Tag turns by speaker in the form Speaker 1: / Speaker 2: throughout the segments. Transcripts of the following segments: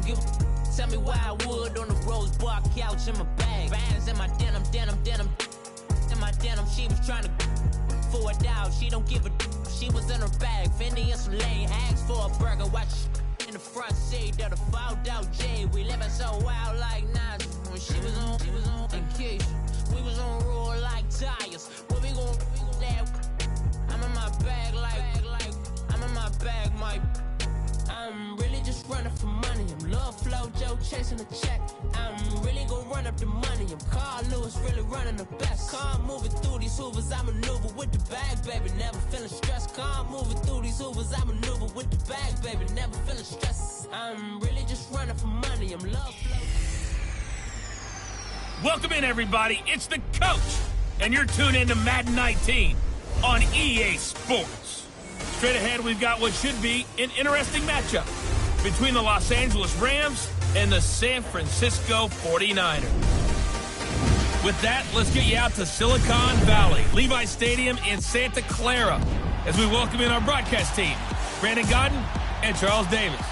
Speaker 1: give a tell me why I would on the rose bar couch in my bag. Bands in my denim. In my denim, she was trying to for it out. She don't give a she was in her bag. Fendi and some lane asked for a burger. Watch in the front seat of the fouled out J. We living so wild like Nas. When she was on vacation, we was on roll like tires. What we gon' I'm in my bag like I'm in my bag, Mike. I'm really just running for money. I'm Love Flow Joe chasing the check. I'm really gonna run up the money. I'm Carl Lewis, really running the best. Calm moving through these hoovers, I maneuver with the bag, baby. Never feeling stressed. Calm moving through these hoovers, I maneuver with the bag, baby. Never feeling stressed. I'm really just running for money. I'm Love Flow.
Speaker 2: Welcome in, everybody. It's the coach, and you're tuned in to Madden 19 on EA Sports. Straight ahead, we've got what should be an interesting matchup between the Los Angeles Rams and the San Francisco 49ers. With that, let's get you out to Silicon Valley, Levi Stadium in Santa Clara, as we welcome in our broadcast team, Brandon Godden and Charles Davis.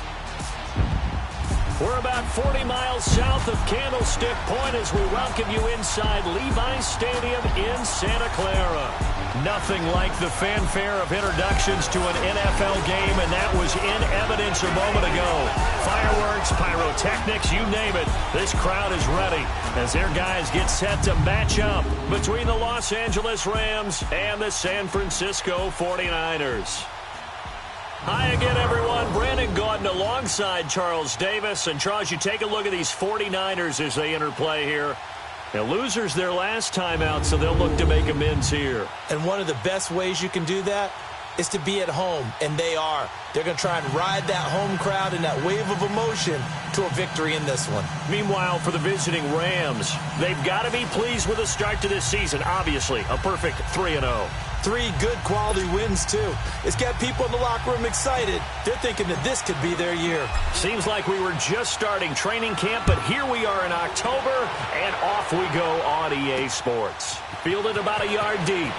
Speaker 3: We're about 40 miles south of Candlestick Point as we welcome you inside Levi Stadium in Santa Clara. Nothing like the fanfare of introductions to an NFL game, and that was in evidence a moment ago. Fireworks, pyrotechnics, you name it. This crowd is ready as their guys get set to match up between the Los Angeles Rams and the San Francisco 49ers. Hi again, everyone. Brandon Gaudin alongside Charles Davis. And, Charles, you take a look at these 49ers as they enter play here. Now, losers their last time out, so they'll look to make amends here.
Speaker 4: And one of the best ways you can do that is to be at home, and they are. They're going to try and ride that home crowd and that wave of emotion to a victory in this one.
Speaker 3: Meanwhile, for the visiting Rams, they've got to be pleased with the start to this season. Obviously, a perfect 3-0.
Speaker 4: 3 good quality wins, too. It's got people in the locker room excited. They're thinking that this could be their year.
Speaker 3: Seems like we were just starting training camp, but here we are in October, and off we go on EA Sports. Fielded about a yard deep.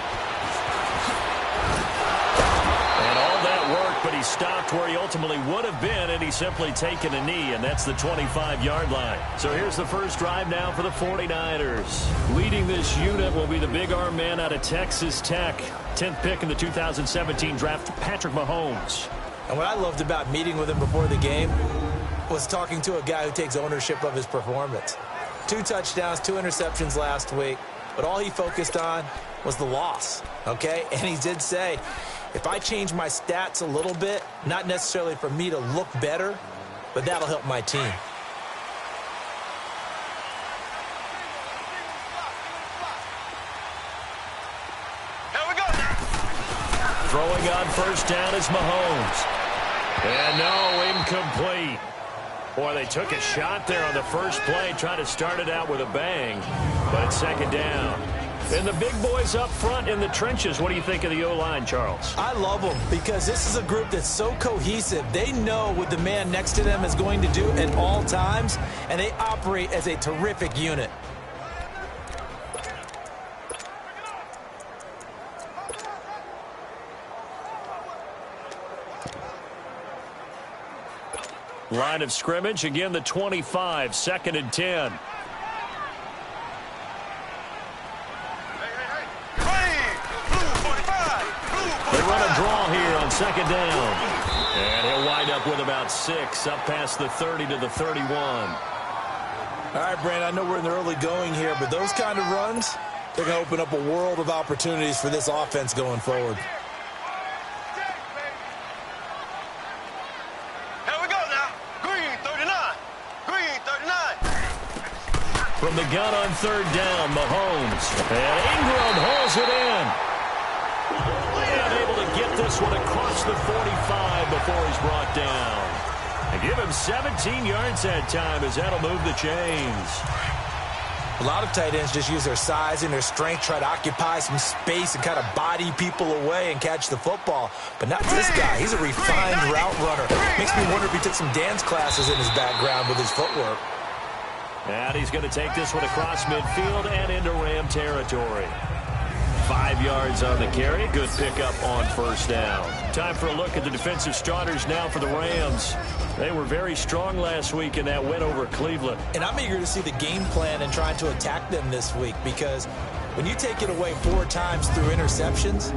Speaker 3: And all that work, but he stopped where he ultimately would have been, and he's simply taken a knee, and that's the 25-yard line. So here's the first drive now for the 49ers. Leading this unit will be the big arm man out of Texas Tech. 10th pick in the 2017 draft, Patrick Mahomes.
Speaker 4: And what I loved about meeting with him before the game was talking to a guy who takes ownership of his performance. 2 touchdowns, 2 interceptions last week, but all he focused on was the loss, okay? And he did say, if I change my stats a little bit, not necessarily for me to look better, but that'll help my team.
Speaker 3: Throwing on first down is Mahomes. And no, incomplete. Boy, they took a shot there on the first play, trying to start it out with a bang. But it's second down. And the big boys up front in the trenches. What do you think of the O-line, Charles?
Speaker 4: I love them because this is a group that's so cohesive. They know what the man next to them is going to do at all times, and they operate as a terrific unit.
Speaker 3: Line of scrimmage, again the 25, 2nd and 10. They run a draw here on 2nd down. And he'll wind up with about 6, up past the 30 to the 31.
Speaker 4: All right, Brandon, I know we're in the early going here, but those kind of runs, they're going to open up a world of opportunities for this offense going forward.
Speaker 3: From the gun on 3rd down, Mahomes. And Ingram hauls it in. And able to get this one across the 45 before he's brought down. And give him 17 yards that time as that'll move the chains.
Speaker 4: A lot of tight ends just use their size and their strength, try to occupy some space and kind of body people away and catch the football. But not this guy. He's a refined route runner. Makes me wonder if he took some dance classes in his background with his footwork.
Speaker 3: And he's going to take this one across midfield and into Ram territory. 5 yards on the carry. Good pickup on first down. Time for a look at the defensive starters now for the Rams. They were very strong last week in that win over Cleveland.
Speaker 4: And I'm eager to see the game plan and trying to attack them this week, because when you take it away 4 times through interceptions,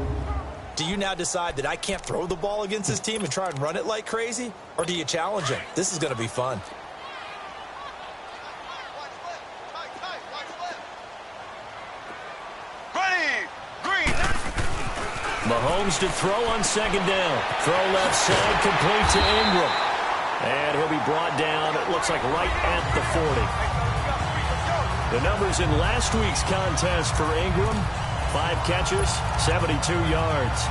Speaker 4: do you now decide that I can't throw the ball against this team and try and run it like crazy? Or do you challenge them? This is going to be fun.
Speaker 3: Mahomes to throw on second down. Throw left side, complete to Ingram. And he'll be brought down, it looks like right at the 40. The numbers in last week's contest for Ingram: 5 catches, 72 yards.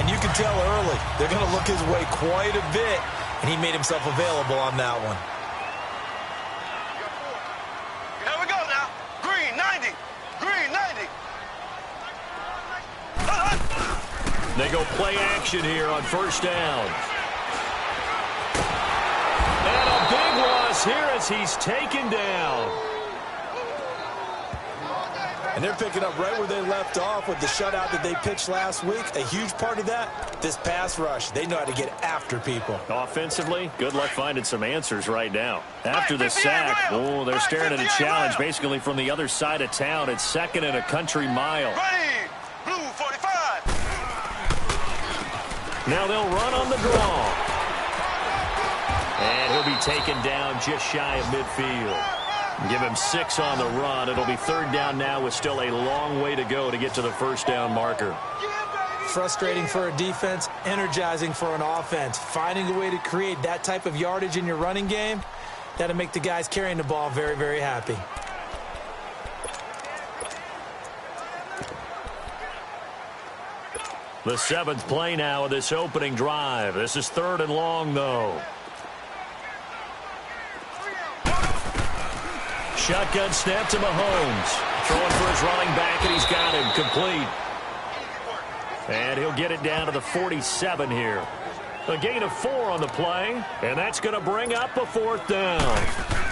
Speaker 4: And you can tell early, they're going to look his way quite a bit, and he made himself available on that one.
Speaker 5: Here we go now. Green, 90. Green, 90.
Speaker 3: They go play action here on first down. And a big loss here as he's taken down.
Speaker 4: And they're picking up right where they left off with the shutout that they pitched last week. A huge part of that, this pass rush. They know how to get after people.
Speaker 3: Offensively, good luck finding some answers right now. After the sack, oh, they're staring at a challenge basically from the other side of town. It's second and a country mile.
Speaker 5: Ready. Blue 45.
Speaker 3: Now they'll run on the draw. And he'll be taken down just shy of midfield. Give him 6 on the run. It'll be third down now with still a long way to go to get to the first down marker.
Speaker 4: Frustrating for a defense, energizing for an offense. Finding a way to create that type of yardage in your running game, that'll make the guys carrying the ball very, very happy.
Speaker 3: The 7th play now of this opening drive. This is 3rd and long, though. Shotgun snap to Mahomes. Throwing for his running back, and he's got him complete. And he'll get it down to the 47 here. A gain of 4 on the play, and that's going to bring up a 4th down.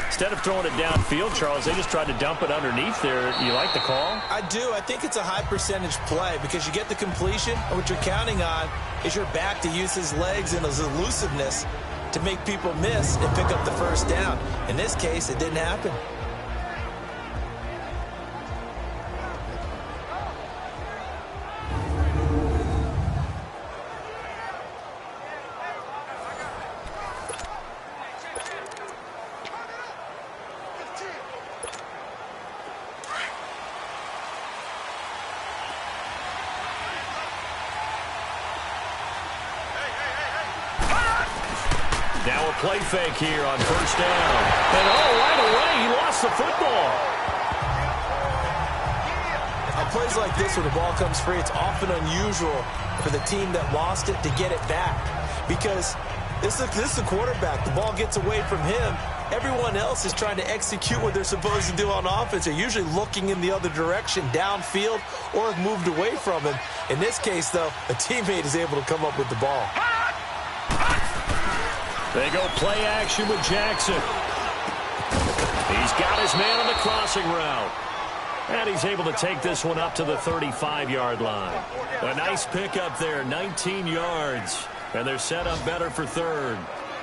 Speaker 3: Instead of throwing it downfield, Charles, they just tried to dump it underneath there. You like the call?
Speaker 4: I do. I think it's a high percentage play because you get the completion, and what you're counting on is your back to use his legs and his elusiveness to make people miss and pick up the first down. In this case, it didn't happen.
Speaker 3: Now a play fake here on first down. And right away, he lost the football.
Speaker 4: On plays like this, when the ball comes free, it's often unusual for the team that lost it to get it back. Because this is the quarterback. The ball gets away from him. Everyone else is trying to execute what they're supposed to do on offense. They're usually looking in the other direction, downfield, or have moved away from him. In this case, though, a teammate is able to come up with the ball.
Speaker 3: They go play action with Jackson. He's got his man on the crossing route. And he's able to take this one up to the 35-yard line. A nice pickup there, 19 yards. And they're set up better for third.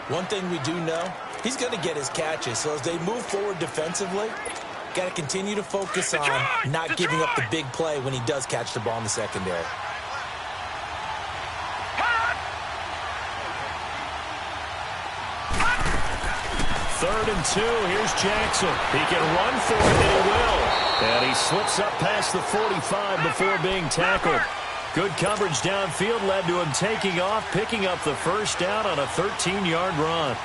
Speaker 4: One thing we do know, he's going to get his catches. So as they move forward defensively, got to continue to focus on not giving up the big play when he does catch the ball in the secondary.
Speaker 3: Third and 2, here's Jackson. He can run for it, and he will. And he slips up past the 45 before being tackled. Good coverage downfield led to him taking off, picking up the first down on a 13-yard run.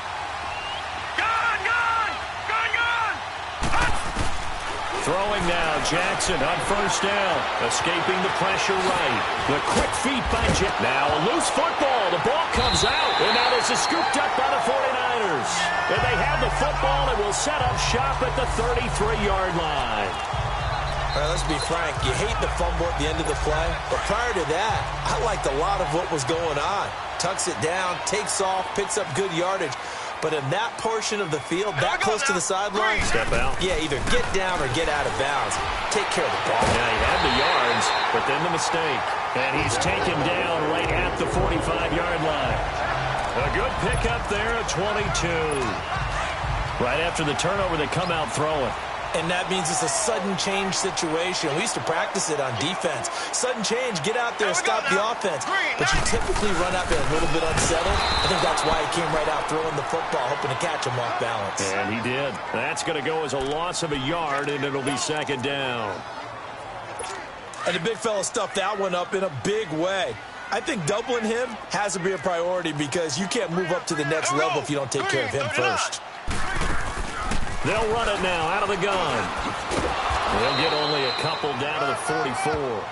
Speaker 3: Throwing now, Jackson on first down. Escaping the pressure right. The quick feet by Jackson. Now a loose football. The ball comes out. And now this is scooped up by the 49ers. And they have the football and will set up shop at the 33-yard line.
Speaker 4: All right, let's be frank. You hate the fumble at the end of the play. But prior to that, I liked a lot of what was going on. Tucks it down, takes off, picks up good yardage. But in that portion of the field, that close to the sideline,
Speaker 3: step out.
Speaker 4: Yeah, either get down or get out of bounds. Take care of the ball.
Speaker 3: Yeah, he had the yards, but then the mistake. And he's taken down right at the 45-yard line. A good pickup there at 22. Right after the turnover, they come out throwing.
Speaker 4: And that means it's a sudden change situation. We used to practice it on defense. Sudden change, get out there, stop the offense. But you typically run out there a little bit unsettled. I think that's why he came right out throwing the football, hoping to catch him off balance.
Speaker 3: And he did. That's going to go as a loss of a yard, and it'll be second down.
Speaker 4: And the big fella stuffed that one up in a big way. I think doubling him has to be a priority because you can't move up to the next level if you don't take care of him first.
Speaker 3: They'll run it now out of the gun. They'll get only a couple down to the 44.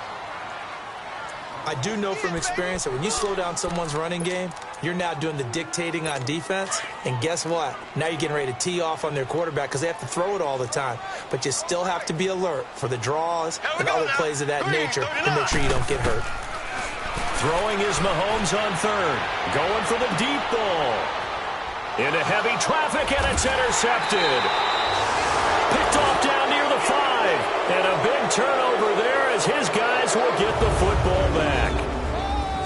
Speaker 4: I do know from experience that when you slow down someone's running game, you're now doing the dictating on defense. And guess what? Now you're getting ready to tee off on their quarterback because they have to throw it all the time. But you still have to be alert for the draws and other plays of that nature to make sure you don't get hurt.
Speaker 3: Throwing is Mahomes on third. Going for the deep ball. Into heavy traffic, and it's intercepted. Picked off down near the 5. And a big turnover there as his guys will get the football back.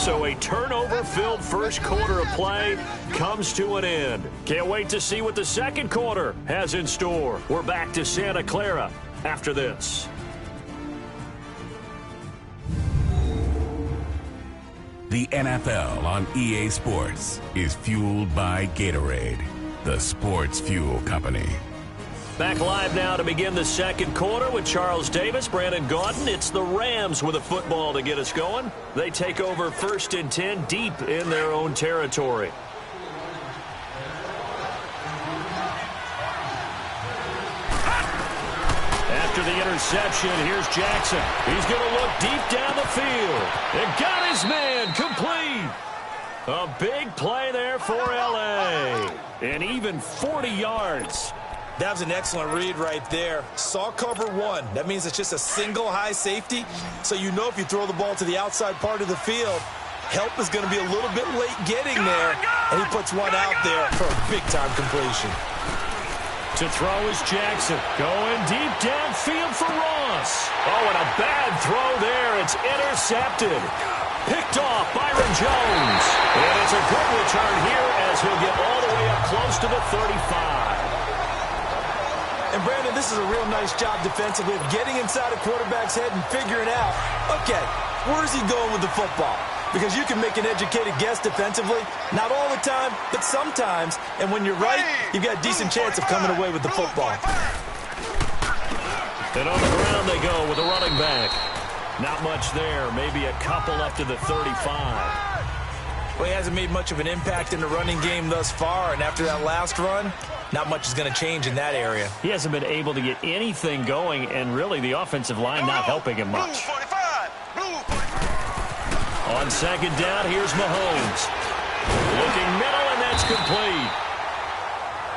Speaker 3: So a turnover-filled first quarter of play comes to an end. Can't wait to see what the second quarter has in store. We're back to Santa Clara after this.
Speaker 6: The NFL on EA Sports is fueled by Gatorade, the sports fuel company.
Speaker 3: Back live now to begin the second quarter with Charles Davis, Brandon Gaudin. It's the Rams with a football to get us going. They take over 1st and 10 deep in their own territory. After the interception, here's Jackson. He's going to look deep down the field. And got his man complete. A big play there for L.A. And even 40 yards.
Speaker 4: That was an excellent read right there. Saw cover one. That means it's just a single high safety. So you know if you throw the ball to the outside part of the field, help is going to be a little bit late getting there. And he puts one out there for a big-time completion.
Speaker 3: To throw is Jackson. Going deep downfield for Ross. Oh, and a bad throw there. It's intercepted. Picked off Byron Jones. And it's a good return here as he'll get all the way up close to the 35.
Speaker 4: And, Brandon, this is a real nice job defensively of getting inside a quarterback's head and figuring out, okay, where is he going with the football? Because you can make an educated guess defensively. Not all the time, but sometimes. And when you're right, you've got a decent chance of coming away with the football.
Speaker 3: And on the ground they go with a running back. Not much there. Maybe a couple up to the 35.
Speaker 4: Well, he hasn't made much of an impact in the running game thus far. And after that last run, not much is going to change in that area.
Speaker 3: He hasn't been able to get anything going. And really the offensive line not helping him much. On second down, here's Mahomes. Looking middle, and that's complete.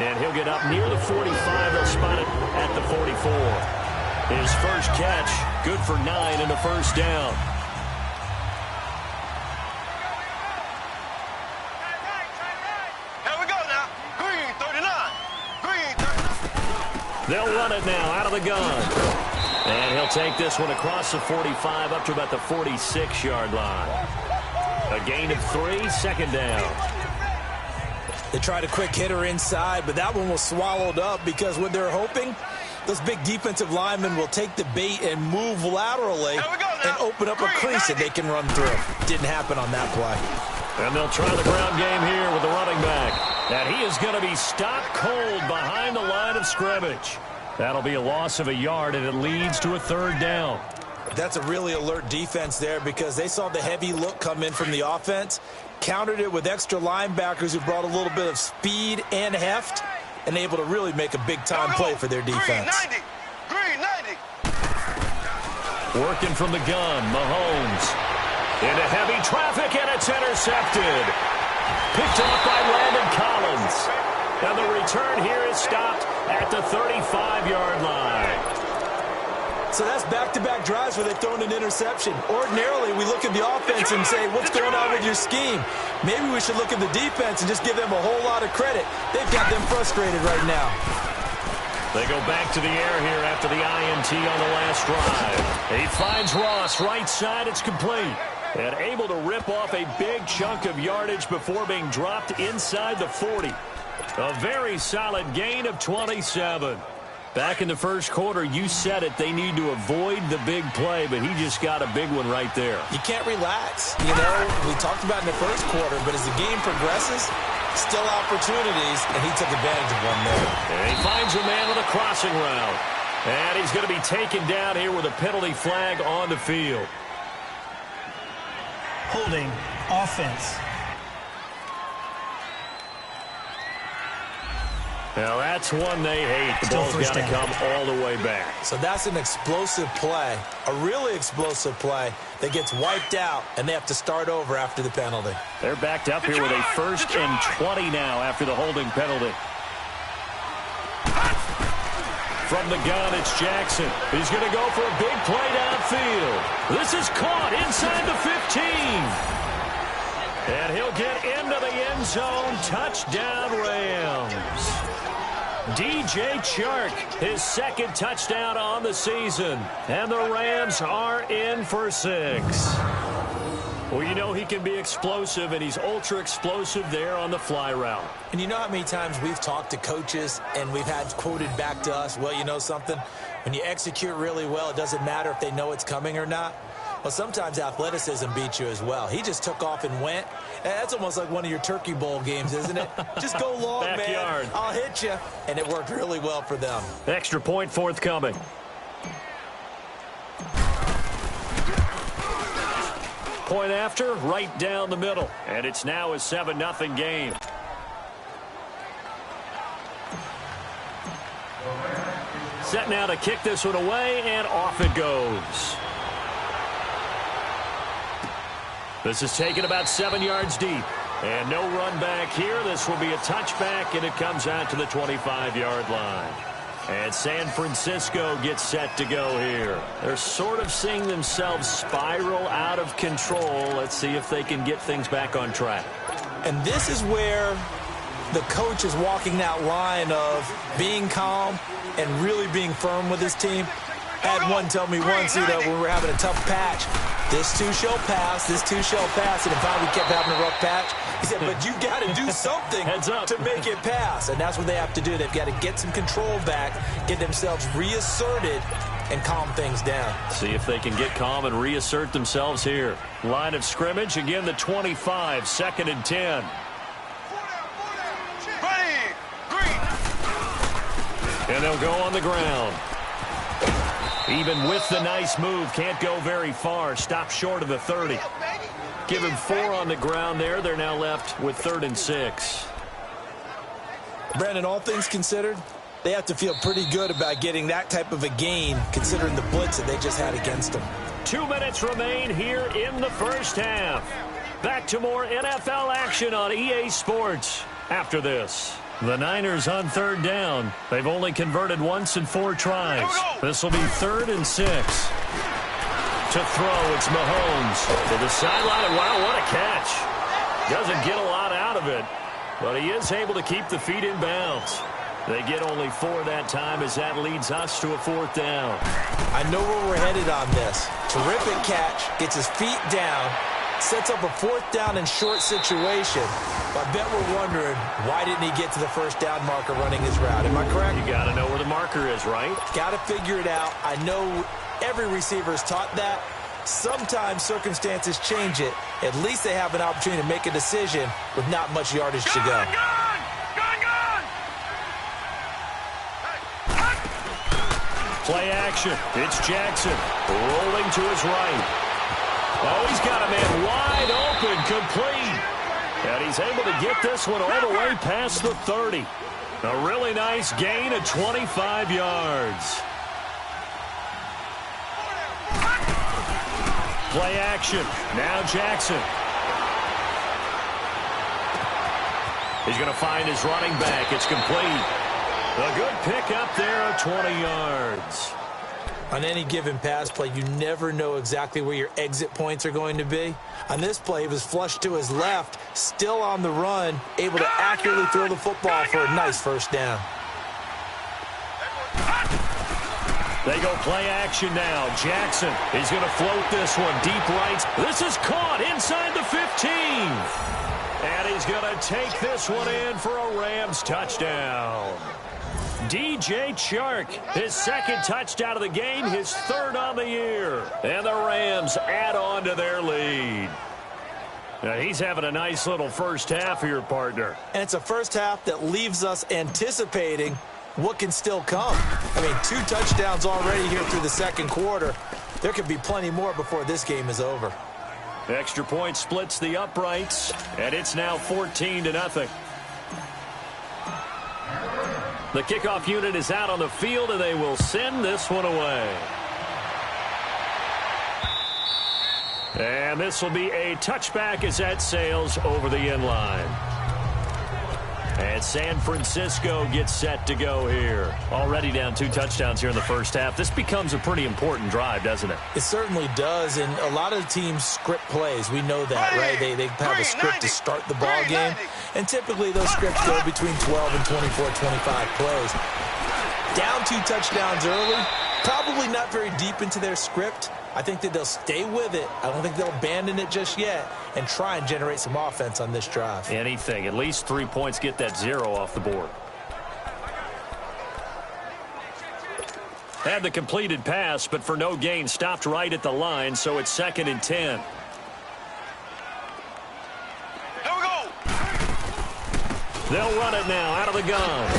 Speaker 3: And he'll get up near the 45. They'll spot it at the 44. His first catch, good for 9 and a first down.
Speaker 5: Here we go now. Green 39. Green 39.
Speaker 3: They'll run it now out of the gun. And he'll take this one across the 45 up to about the 46-yard line. A gain of 3, second down.
Speaker 4: They tried a quick hitter inside, but that one was swallowed up because what they're hoping, those big defensive linemen will take the bait and move laterally and open up a crease that they can run through. Didn't happen on that play.
Speaker 3: And they'll try the ground game here with the running back. And he is going to be stopped cold behind the line of scrimmage. That'll be a loss of a yard, and it leads to a third down.
Speaker 4: That's a really alert defense there because they saw the heavy look come in from the offense, countered it with extra linebackers who brought a little bit of speed and heft, and able to really make a big-time play for their defense.
Speaker 5: Green 90.
Speaker 3: Working from the gun, Mahomes. Into heavy traffic, and it's intercepted. Picked off by Landon Collins. And the return here is stopped at the 35-yard line.
Speaker 4: So that's back-to-back drives where they've thrown an interception. Ordinarily, we look at the offense and say, what's going on with your scheme? Maybe we should look at the defense and just give them a whole lot of credit. They've got them frustrated right now.
Speaker 3: They go back to the air here after the INT on the last drive. He finds Ross right side. It's complete. And able to rip off a big chunk of yardage before being dropped inside the 40. A very solid gain of 27. Back in the first quarter, you said it, they need to avoid the big play, but he just got a big one right there.
Speaker 4: You can't relax. You know, we talked about in the first quarter, but as the game progresses, still opportunities, and he took advantage of one there.
Speaker 3: And he finds a man on a crossing route. And he's going to be taken down here with a penalty flag on the field.
Speaker 7: Holding offense.
Speaker 3: Now that's one they hate. The ball's got to come all the way back.
Speaker 4: So that's an explosive play, a really explosive play that gets wiped out, and they have to start over after the penalty.
Speaker 3: They're backed up here with a 1st and 20 now after the holding penalty. From the gun, it's Jackson. He's going to go for a big play downfield. This is caught inside the 15. And he'll get into the end zone. Touchdown, Rams. DJ Chark, his 2nd touchdown on the season. And the Rams are in for 6. Well, you know he can be explosive, and he's ultra-explosive there on the fly route.
Speaker 4: And you know how many times we've talked to coaches and we've had quoted back to us, well, you know something? When you execute really well, it doesn't matter if they know it's coming or not. Well, sometimes athleticism beats you as well. He just took off and went. That's almost like one of your Turkey Bowl games, isn't it? Just go long,
Speaker 3: Backyard.
Speaker 4: Man. I'll hit you. And it worked really well for them.
Speaker 3: Extra point forthcoming. Point after, right down the middle. And it's now a 7-0 game. Set now to kick this one away, and off it goes. This is taken about 7 yards deep. And no run back here. This will be a touchback, and it comes out to the 25-yard line. And San Francisco gets set to go here. They're sort of seeing themselves spiral out of control. Let's see if they can get things back on track.
Speaker 4: And this is where the coach is walking that line of being calm and really being firm with his team. I had one tell me once, you know, when we were having a tough patch, this too shall pass, this too shall pass. And in fact, we kept having a rough patch. He said, but you got to do something to make it pass. And that's what they have to do. They've got to get some control back, get themselves reasserted, and calm things down.
Speaker 3: See if they can get calm and reassert themselves here. Line of scrimmage, again, the 25, 2nd and 10. And they'll go on the ground. Even with the nice move, can't go very far. Stop short of the 30. Give him 4 on the ground there. They're now left with 3rd and 6.
Speaker 4: Brandon, all things considered, they have to feel pretty good about getting that type of a gain, considering the blitz that they just had against them.
Speaker 3: 2 minutes remain here in the first half. Back to more NFL action on EA Sports after this. The Niners on 3rd down. They've only converted once in 4 tries. This will be 3rd and 6. To throw, it's Mahomes to the sideline, and wow, what a catch. Doesn't get a lot out of it, but he is able to keep the feet in bounds. They get only 4 that time as that leads us to a 4th down.
Speaker 4: I know where we're headed on this. Terrific catch, gets his feet down, sets up a 4th down and short situation. But I bet we're wondering, why didn't he get to the 1st down marker running his route? Am I correct?
Speaker 3: You got to know where the marker is, right?
Speaker 4: Got to figure it out. I know every receiver is taught that. Sometimes circumstances change it. At least they have an opportunity to make a decision with not much yardage to go.
Speaker 3: Play action. It's Jackson rolling to his right. Oh, he's got a man wide open, complete. And he's able to get this one all the way past the 30. A really nice gain of 25 yards. Play action. Now Jackson. He's going to find his running back. It's complete. A good pick up there of 20 yards.
Speaker 4: On any given pass play, you never know exactly where your exit points are going to be. On this play, he was flushed to his left, still on the run, able to accurately throw the football for a nice first down.
Speaker 3: They go play action now. Jackson, he's going to float this one deep right. This is caught inside the 15. And he's going to take this one in for a Rams touchdown. DJ Chark, his second touchdown of the game, his third on the year. And the Rams add on to their lead. Now, he's having a nice little first half here, partner.
Speaker 4: And it's a first half that leaves us anticipating what can still come. I mean, 2 touchdowns already here through the second quarter. There could be plenty more before this game is over.
Speaker 3: Extra point splits the uprights, and it's now 14-0. The kickoff unit is out on the field, and they will send this one away. And this will be a touchback as that sails over the end line. And San Francisco gets set to go here. Already down 2 touchdowns here in the first half. This becomes a pretty important drive, doesn't it?
Speaker 4: It certainly does, and a lot of teams script plays. We know that, right? They have a script to start the ball game, and typically those scripts go between 12 and 24, 25 plays. Down 2 touchdowns early, probably not very deep into their script. I think that they'll stay with it. I don't think they'll abandon it just yet and try and generate some offense on this drive.
Speaker 3: Anything. At least 3 points, get that 0 off the board. Had the completed pass, but for no gain, stopped right at the line, so it's 2nd and 10.
Speaker 5: Here we go.
Speaker 3: They'll run it now out of the gun.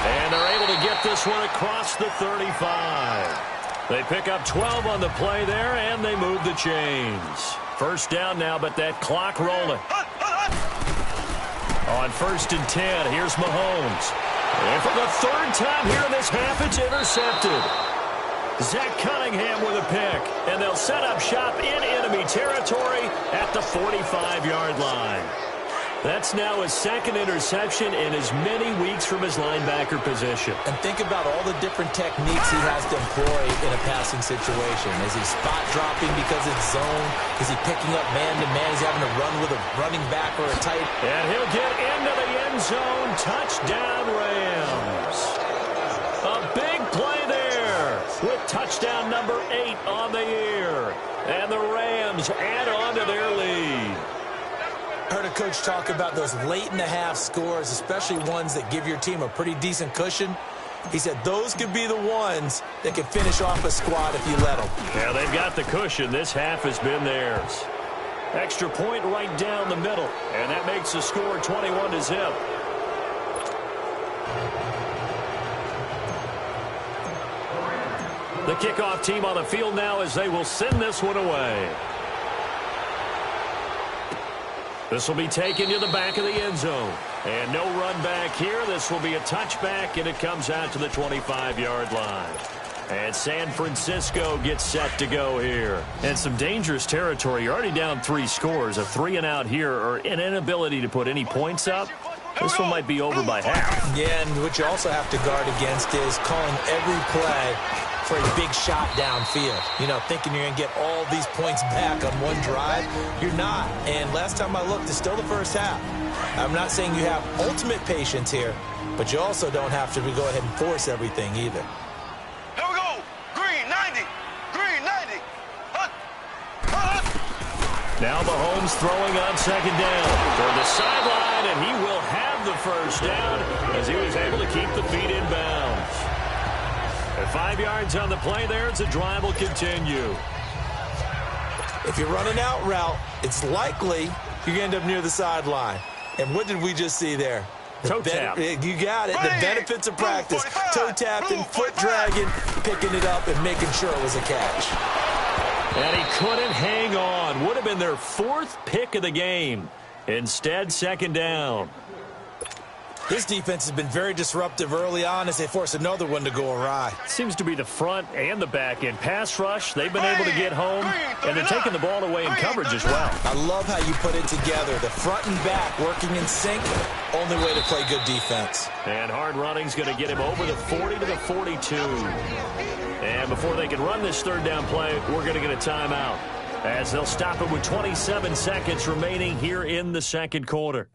Speaker 3: And they're able to get this one across the 35. They pick up 12 on the play there, and they move the chains. First down now, but that clock rolling. On 1st and 10, here's Mahomes. And for the 3rd time here in this half, it's intercepted. Zach Cunningham with a pick, and they'll set up shop in enemy territory at the 45-yard line. That's now his 2nd interception in as many weeks from his linebacker position.
Speaker 4: And think about all the different techniques he has to employ in a passing situation. Is he spot dropping because it's zone? Is he picking up man-to-man? Is he having to run with a running back or a tight?
Speaker 3: And he'll get into the end zone. Touchdown, Rams. A big play there with touchdown number 8 on the year. And the Rams add on to their lead.
Speaker 4: I heard a coach talk about those late-in-the-half scores, especially ones that give your team a pretty decent cushion. He said those could be the ones that could finish off a squad if you let them.
Speaker 3: Yeah, they've got the cushion. This half has been theirs. Extra point right down the middle, and that makes the score 21-0. The kickoff team on the field now as they will send this one away. This will be taken to the back of the end zone. And no run back here. This will be a touchback, and it comes out to the 25-yard line. And San Francisco gets set to go here. And some dangerous territory. You're already down 3 scores. A 3-and-out here, or an inability to put any points up. This one might be over by half.
Speaker 4: Yeah, and what you also have to guard against is calling every play for a big shot downfield. You know, thinking you're going to get all these points back on one drive. You're not. And last time I looked, it's still the first half. I'm not saying you have ultimate patience here, but you also don't have to go ahead and force everything either.
Speaker 5: Here we go. Green 90. Green 90.
Speaker 3: Now Mahomes throwing on 2nd down for the sideline, and he will have the first down as he was able to keep the feet in bounds. At 5 yards on the play there, the drive will continue.
Speaker 4: If you're running out route, it's likely you're going to end up near the sideline. And what did we just see there?
Speaker 3: Toe tap.
Speaker 4: You got it. The benefits of practice. Toe tapping, foot dragging, picking it up, and making sure it was a catch.
Speaker 3: And he couldn't hang on. Would have been their 4th pick of the game. Instead, 2nd down.
Speaker 4: This defense has been very disruptive early on as they force another one to go awry.
Speaker 3: Seems to be the front and the back end. Pass rush, they've been able to get home, and they're taking the ball away in coverage as well.
Speaker 4: I love how you put it together. The front and back working in sync. Only way to play good defense.
Speaker 3: And hard running's going to get him over the 40 to the 42. And before they can run this third down play, we're going to get a timeout, as they'll stop it with 27 seconds remaining here in the second quarter.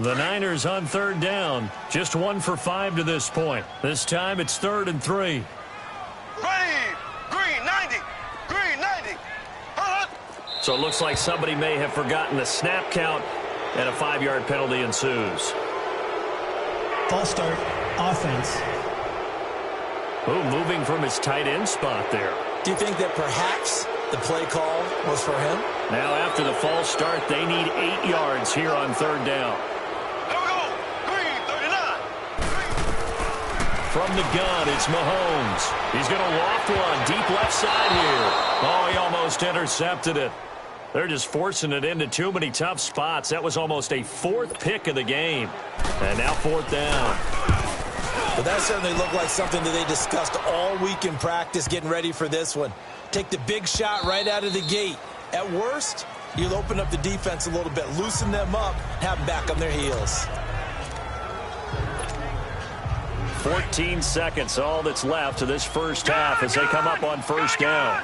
Speaker 3: The Niners on third down, just 1 for 5 to this point. This time it's 3rd and 3.
Speaker 5: Ready, green 90, green 90.
Speaker 3: So it looks like somebody may have forgotten the snap count, and a 5-yard penalty ensues.
Speaker 7: False start, offense.
Speaker 3: Ooh, moving from his tight end spot there.
Speaker 4: Do you think that perhaps the play call was for him?
Speaker 3: Now after the false start, they need 8 yards here on third down.
Speaker 5: Here we go, green 39.
Speaker 3: From the gun, it's Mahomes. He's going to loft one deep left side here. Oh, he almost intercepted it. They're just forcing it into too many tough spots. That was almost a 4th pick of the game. And now 4th down.
Speaker 4: But that certainly looked like something that they discussed all week in practice getting ready for this one. Take the big shot right out of the gate. At worst, you'll open up the defense a little bit, loosen them up, have them back on their heels.
Speaker 3: 14 seconds, all that's left to this first half as they come up on first down.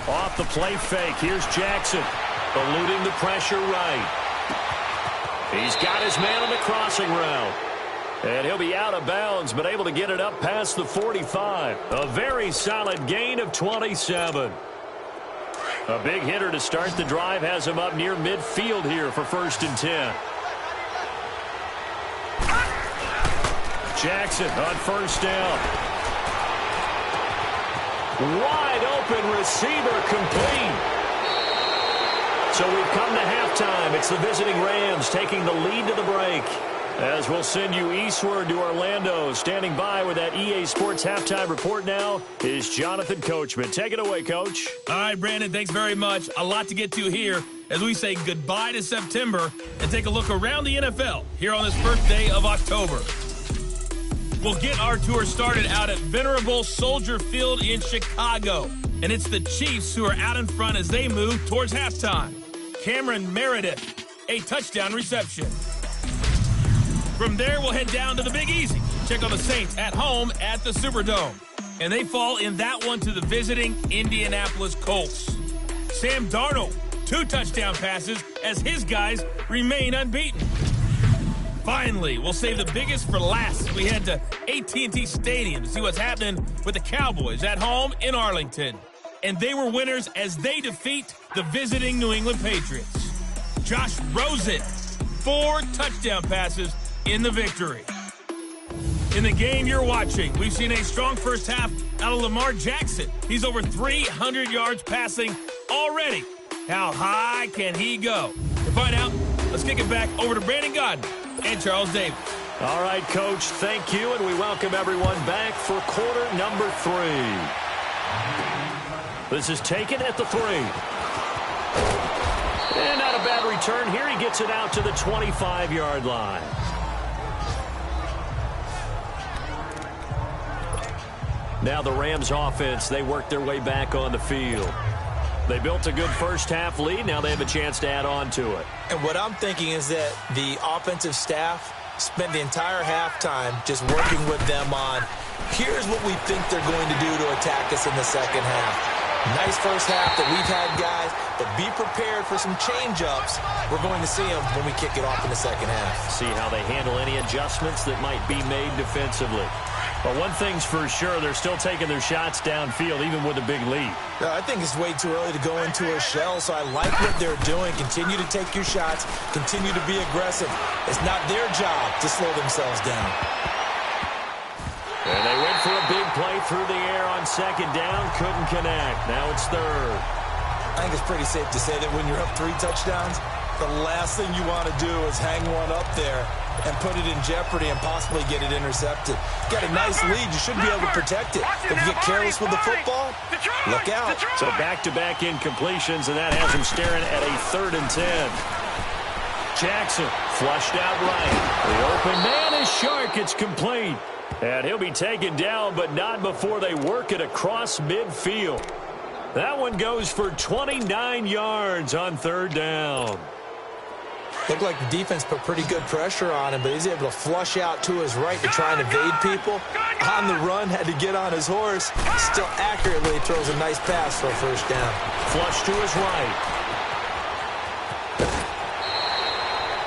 Speaker 3: Off the play fake, here's Jackson, eluding the pressure right. He's got his man on the crossing route. And he'll be out of bounds, but able to get it up past the 45. A very solid gain of 27. A big hitter to start the drive has him up near midfield here for 1st and 10. Jackson on first down. Wide open receiver complete. So we've come to halftime. It's the visiting Rams taking the lead to the break. As we'll send you eastward to Orlando. Standing by with that EA Sports halftime report now is Jonathan Coachman. Take it away, Coach.
Speaker 2: All right, Brandon, thanks very much. A lot to get to here as we say goodbye to September and take a look around the NFL here on this first day of October. We'll get our tour started out at Venerable Soldier Field in Chicago. And it's the Chiefs who are out in front as they move towards halftime. Cameron Meredith, a touchdown reception. From there, we'll head down to the Big Easy. Check on the Saints at home at the Superdome. And they fall in that one to the visiting Indianapolis Colts. Sam Darnold, 2 touchdown passes as his guys remain unbeaten. Finally, we'll save the biggest for last. We head to AT&T Stadium to see what's happening with the Cowboys at home in Arlington. And they were winners as they defeat the visiting New England Patriots. Josh Rosen, 4 touchdown passes in the victory. In the game you're watching, we've seen a strong first half out of Lamar Jackson. He's over 300 yards passing already. How high can he go? To find out, let's kick it back over to Brandon Godden and Charles Davis.
Speaker 3: All right, Coach, thank you, and we welcome everyone back for quarter number 3. This is taken at the 3. And not a bad return here. He gets it out to the 25-yard line. Now the Rams offense, they work their way back on the field. They built a good first half lead. Now they have a chance to add on to it.
Speaker 4: And what I'm thinking is that the offensive staff spent the entire halftime just working with them on, here's what we think they're going to do to attack us in the second half. Nice first half that we've had, guys, but be prepared for some change-ups. We're going to see them when we kick it off in the second half.
Speaker 3: See how they handle any adjustments that might be made defensively. But one thing's for sure, they're still taking their shots downfield, even with a big lead.
Speaker 4: I think it's way too early to go into a shell, so I like what they're doing. Continue to take your shots. Continue to be aggressive. It's not their job to slow themselves down.
Speaker 3: And they went for a big play through the air on second down. Couldn't connect. Now it's third.
Speaker 4: I think it's pretty safe to say that when you're up 3 touchdowns, The last thing you want to do is hang one up there and put it in jeopardy and possibly get it intercepted. You got a nice lead. You should be able to protect it. If you get careless with the football, look out.
Speaker 3: So back-to-back incompletions, and that has him staring at a 3rd and 10. Jackson flushed out right. The open man is Shark. It's complete. And he'll be taken down, but not before they work it across midfield. That one goes for 29 yards on 3rd down.
Speaker 4: Looked like the defense put pretty good pressure on him, but he's able to flush out to his right to try and evade people. On the run, had to get on his horse. Still accurately throws a nice pass for a 1st down.
Speaker 3: Flush to his right.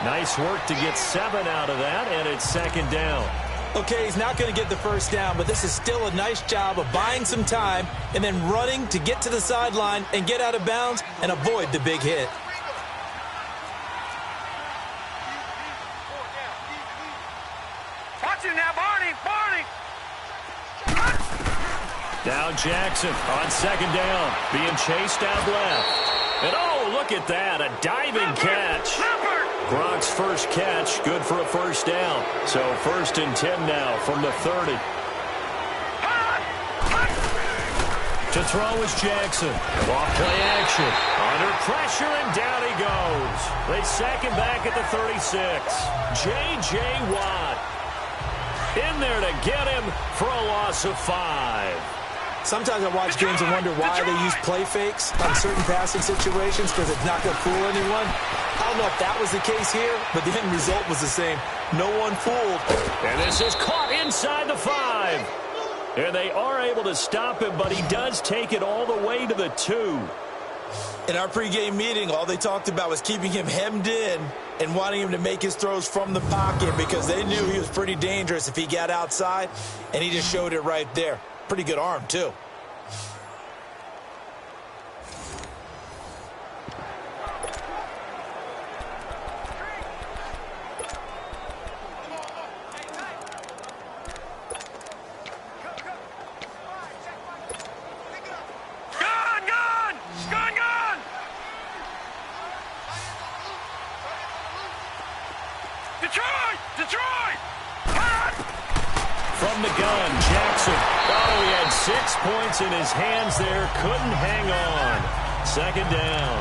Speaker 3: Nice work to get 7 out of that, and it's 2nd down.
Speaker 4: Okay, he's not going to get the 1st down, but this is still a nice job of buying some time and then running to get to the sideline and get out of bounds and avoid the big hit.
Speaker 5: Watch it now, Barney!
Speaker 3: Now Jackson on 2nd down, being chased out left. And oh, look at that, a diving catch. Gronk's first catch, good for a 1st down. So 1st and 10 now from the 30. To throw is Jackson. Off play action. Under pressure, and down he goes. They sack him back at the 36. J.J. Watt in there to get him for a loss of 5.
Speaker 4: Sometimes I watch games and wonder why they use play fakes on certain passing situations, because it's not going to fool anyone. I don't know if that was the case here, but the end result was the same. No one fooled.
Speaker 3: And this is caught inside the 5. And they are able to stop him, but he does take it all the way to the 2.
Speaker 4: In our pregame meeting, all they talked about was keeping him hemmed in and wanting him to make his throws from the pocket because they knew he was pretty dangerous if he got outside, and he just showed it right there. Pretty good arm, too.
Speaker 3: From the gun, Jackson. Oh, he had 6 points in his hands there. Couldn't hang on. 2nd down.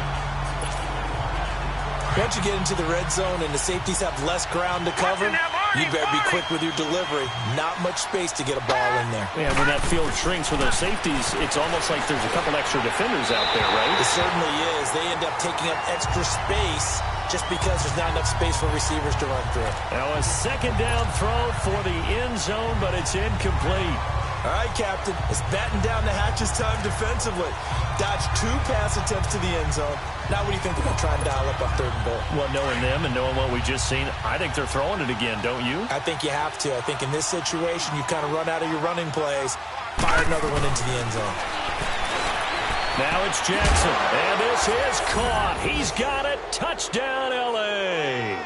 Speaker 4: Once you get into the red zone and the safeties have less ground to cover, you better be quick with your delivery. Not much space to get a ball in there.
Speaker 3: Yeah, when that field shrinks with those safeties, it's almost like there's a couple extra defenders out there, right?
Speaker 4: It certainly is. They end up taking up extra space just because there's not enough space for receivers to run through.
Speaker 3: Now a 2nd down throw for the end zone, but it's incomplete.
Speaker 4: All right, Captain. It's batten down the hatches time defensively. Dodged 2 pass attempts to the end zone. Now what do you think they're going to try and dial up on 3rd and goal?
Speaker 3: Well, knowing them and knowing what we just seen, I think they're throwing it again, don't you?
Speaker 4: I think you have to. I think in this situation, you kind of run out of your running plays, fire another one into the end zone.
Speaker 3: Now it's Jackson, and this is caught. He's got it. Touchdown, L.A.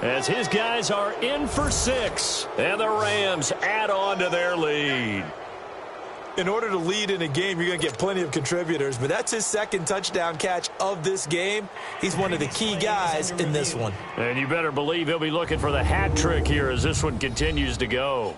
Speaker 3: As his guys are in for 6, and the Rams add on to their lead.
Speaker 4: In order to lead in a game, you're going to get plenty of contributors, but that's his 2nd touchdown catch of this game. He's one of the key guys in this one.
Speaker 3: And you better believe he'll be looking for the hat trick here as this one continues to go.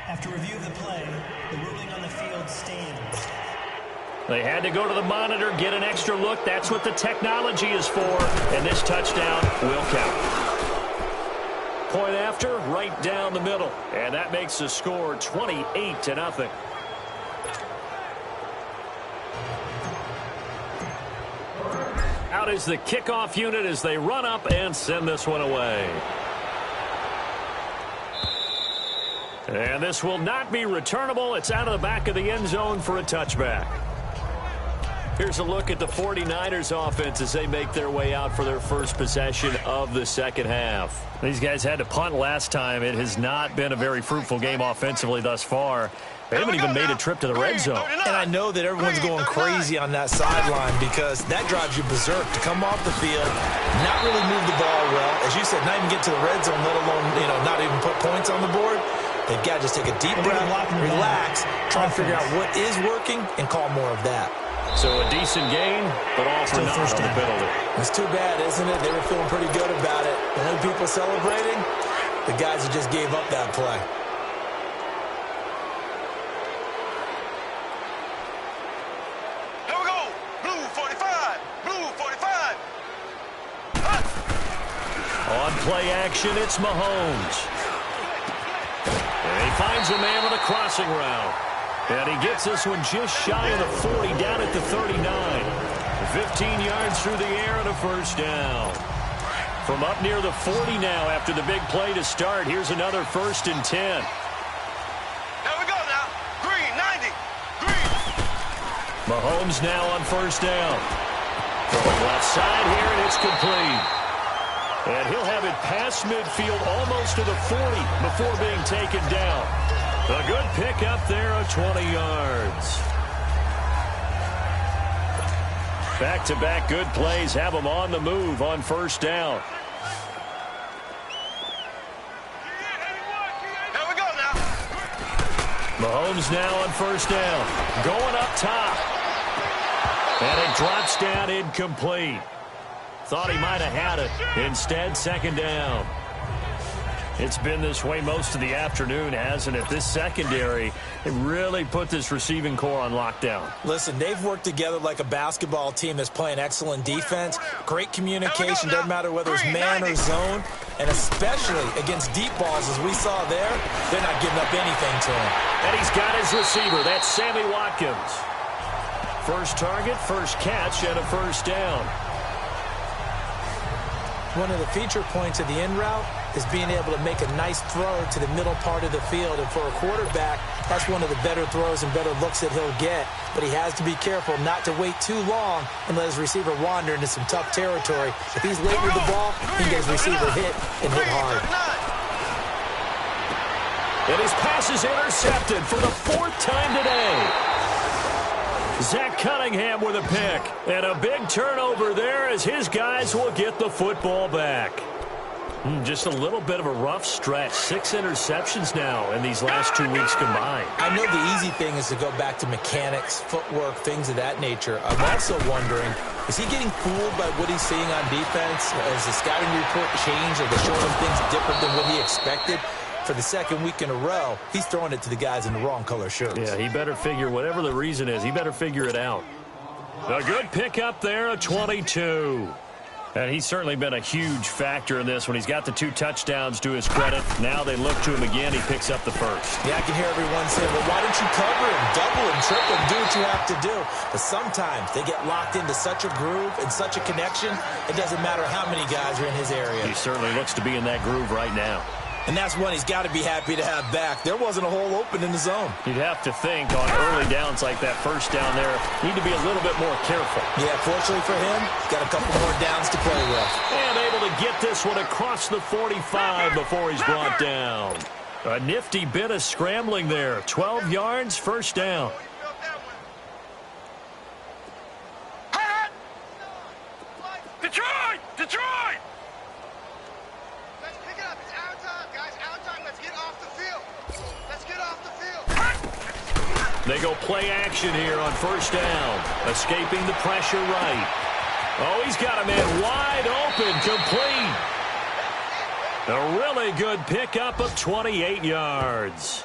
Speaker 7: After review of the play, the ruling on the field stands.
Speaker 3: They had to go to the monitor, get an extra look. That's what the technology is for. And this touchdown will count. Point after, right down the middle. And that makes the score 28-0. Out is the kickoff unit as they run up and send this one away. And this will not be returnable. It's out of the back of the end zone for a touchback. Here's a look at the 49ers offense as they make their way out for their first possession of the second half.
Speaker 8: These guys had to punt last time. It has not been a very fruitful game offensively thus far. They haven't even made a trip to the red zone.
Speaker 4: And I know that everyone's going crazy on that sideline because that drives you berserk to come off the field, not really move the ball well. As you said, not even get to the red zone, let alone, not even put points on the board. They've got to just take a deep breath, relax, try and figure out what is working, and call more of that.
Speaker 3: So a decent gain, but all for naught on the penalty.
Speaker 4: It's too bad, isn't it? They were feeling pretty good about it. The only people celebrating, the guys who just gave up that play.
Speaker 5: Here we go. Blue 45. Blue 45.
Speaker 3: On play action, it's Mahomes. And he finds a man with a crossing route. And he gets this one just shy of the 40, down at the 39. 15 yards through the air and a first down. From up near the 40 now after the big play to start, here's another 1st and 10.
Speaker 5: Here we go now. Green 90. Green.
Speaker 3: Mahomes now on first down. Going left side here, and it's complete. And he'll have it past midfield almost to the 40 before being taken down. A good pickup there of 20 yards. Back-to-back good plays have them on the move on first down.
Speaker 5: Here we go now.
Speaker 3: Mahomes now on first down. Going up top. And it drops down incomplete. Thought he might have had it. Instead, second down. It's been this way most of the afternoon, hasn't it? This secondary, it really put this receiving core on lockdown.
Speaker 4: Listen, they've worked together like a basketball team that's playing excellent defense. Great communication, doesn't matter whether it's man or zone. And especially against deep balls, as we saw there, they're not giving up anything to him.
Speaker 3: And he's got his receiver. That's Sammy Watkins. First target, first catch, and a first down.
Speaker 4: One of the feature points of the in route is being able to make a nice throw to the middle part of the field. And for a quarterback, that's one of the better throws and better looks that he'll get. But he has to be careful not to wait too long and let his receiver wander into some tough territory. If he's late with the ball, he can get his receiver hit and hit hard.
Speaker 3: And his pass is intercepted for the 4th time today. Zach Cunningham with a pick. And a big turnover there as his guys will get the football back. Just a little bit of a rough stretch. 6 interceptions now in these last 2 weeks combined.
Speaker 4: I know the easy thing is to go back to mechanics, footwork, things of that nature. I'm also wondering, is he getting fooled by what he's seeing on defense? Has the scouting report changed? Are they showing him things different than what he expected? For the second week in a row, he's throwing it to the guys in the wrong color shirts.
Speaker 3: Yeah, he better figure, whatever the reason is, he better figure it out. A good pickup there, a 22. And he's certainly been a huge factor in this when he's got the 2 touchdowns to his credit. Now they look to him again. He picks up the first.
Speaker 4: Yeah, I can hear everyone saying, well, why don't you cover him, double him, triple him, do what you have to do. But sometimes they get locked into such a groove and such a connection, it doesn't matter how many guys are in his area.
Speaker 3: He certainly looks to be in that groove right now.
Speaker 4: And that's one he's got to be happy to have back. There wasn't a hole open in the zone.
Speaker 3: You'd have to think on early downs like that first down there, need to be a little bit more careful.
Speaker 4: Yeah, fortunately for him, got a couple more downs to play with.
Speaker 3: And able to get this one across the 45 before he's brought down. A nifty bit of scrambling there. 12 yards, first down.
Speaker 5: Detroit! Detroit!
Speaker 9: Let's pick it up. It's our time, guys. Our time. Let's get off the field. Let's get off the field.
Speaker 3: They go play action here on first down. Escaping the pressure right. Oh, he's got a man wide open, complete. A really good pickup of 28 yards.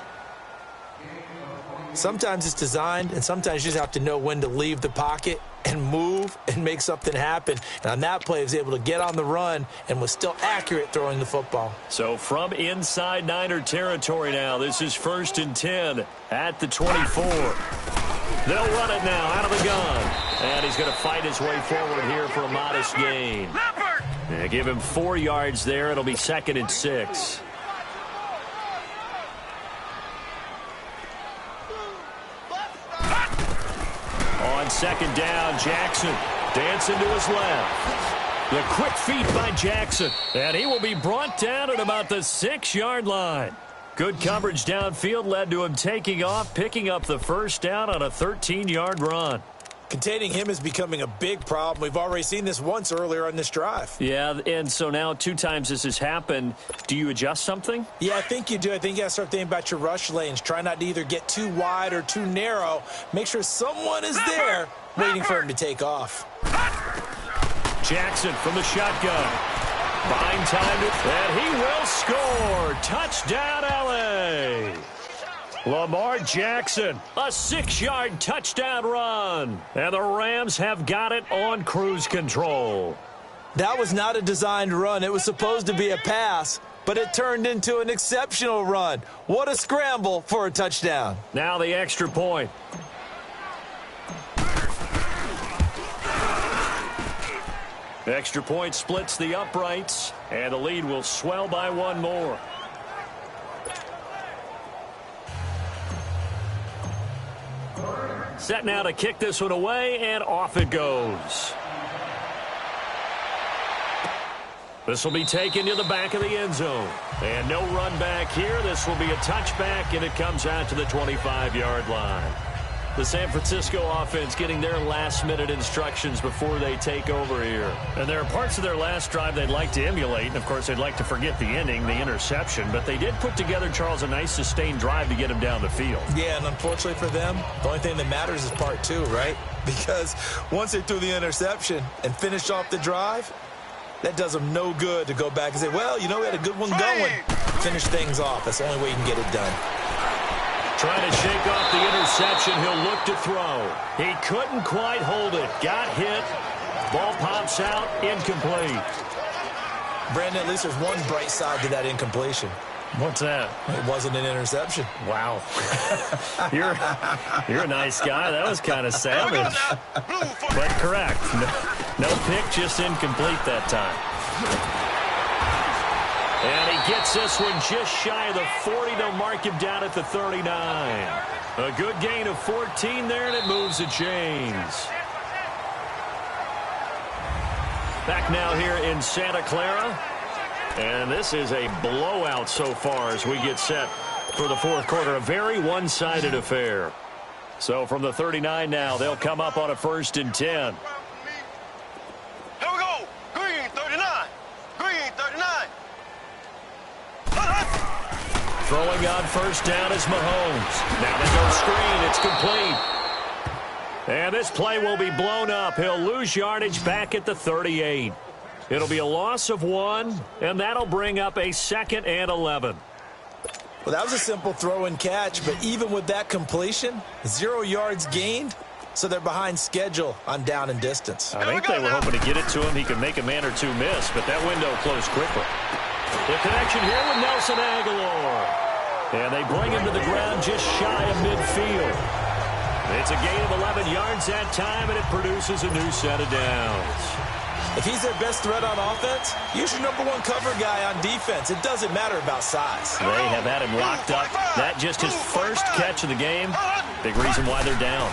Speaker 4: Sometimes it's designed, and sometimes you just have to know when to leave the pocket and move and make something happen. And on that play, he was able to get on the run and was still accurate throwing the football.
Speaker 3: So from inside Niner territory now, this is 1st and 10 at the 24. They'll run it now out of the gun. And he's going to fight his way forward here for a modest gain. They give him 4 yards there. It'll be 2nd and 6. On second down. Jackson dancing to his left. The quick feet by Jackson. And he will be brought down at about the 6-yard line. Good coverage downfield led to him taking off, picking up the first down on a 13-yard run.
Speaker 4: Containing him is becoming a big problem. We've already seen this once earlier on this drive.
Speaker 3: Yeah, and so now 2 times this has happened. Do you adjust something?
Speaker 4: Yeah, I think you do. I think you got to start thinking about your rush lanes. Try not to either get too wide or too narrow. Make sure someone is there waiting for him to take off.
Speaker 3: Jackson from the shotgun. Buying time, and he will score. Touchdown, L.A. Lamar Jackson, a 6-yard touchdown run. And the Rams have got it on cruise control.
Speaker 4: That was not a designed run. It was supposed to be a pass, but it turned into an exceptional run. What a scramble for a touchdown.
Speaker 3: Now the extra point. Extra point splits the uprights, and the lead will swell by 1 more. Set now to kick this one away, and off it goes. This will be taken to the back of the end zone. And no run back here. This will be a touchback, and it comes out to the 25-yard line. The San Francisco offense getting their last-minute instructions before they take over here. And there are parts of their last drive they'd like to emulate. And, of course, they'd like to forget the ending, the interception. But they did put together, Charles, a nice sustained drive to get him down the field.
Speaker 4: Yeah, and unfortunately for them, the only thing that matters is part 2, right? Because once they threw the interception and finished off the drive, that does them no good to go back and say, well, you know, we had a good one going. Finish things off. That's the only way you can get it done.
Speaker 3: Trying to shake off the interception. He'll look to throw. He couldn't quite hold it. Got hit. Ball pops out. Incomplete.
Speaker 4: Brandon, at least there's one bright side to that incompletion.
Speaker 3: What's that?
Speaker 4: It wasn't an interception.
Speaker 3: Wow. You're a nice guy. That was kind of savage. But correct. No pick, just incomplete that time. And he gets this one just shy of the 40. They'll mark him down at the 39. A good gain of 14 there, and it moves the chains. Back now here in Santa Clara. And this is a blowout so far as we get set for the 4th quarter. A very one-sided affair. So from the 39 now, they'll come up on a 1st and 10.
Speaker 5: Here we go. Green 39. Green 39.
Speaker 3: Throwing on 1st down is Mahomes. Now they go screen. It's complete. And this play will be blown up. He'll lose yardage back at the 38. It'll be a loss of 1, and that'll bring up a 2nd and 11.
Speaker 4: Well, that was a simple throw and catch, but even with that completion, 0 yards gained, so they're behind schedule on down and distance.
Speaker 3: I think they were hoping to get it to him. He could make a man or 2 miss, but that window closed quickly. The connection here with Nelson Aguilar. And they bring him to the ground just shy of midfield. It's a gain of 11 yards that time, and it produces a new set of downs.
Speaker 4: If he's their best threat on offense, use your #1 cover guy on defense. It doesn't matter about size.
Speaker 3: They have had him locked up. That just his first catch of the game. Big reason why they're down.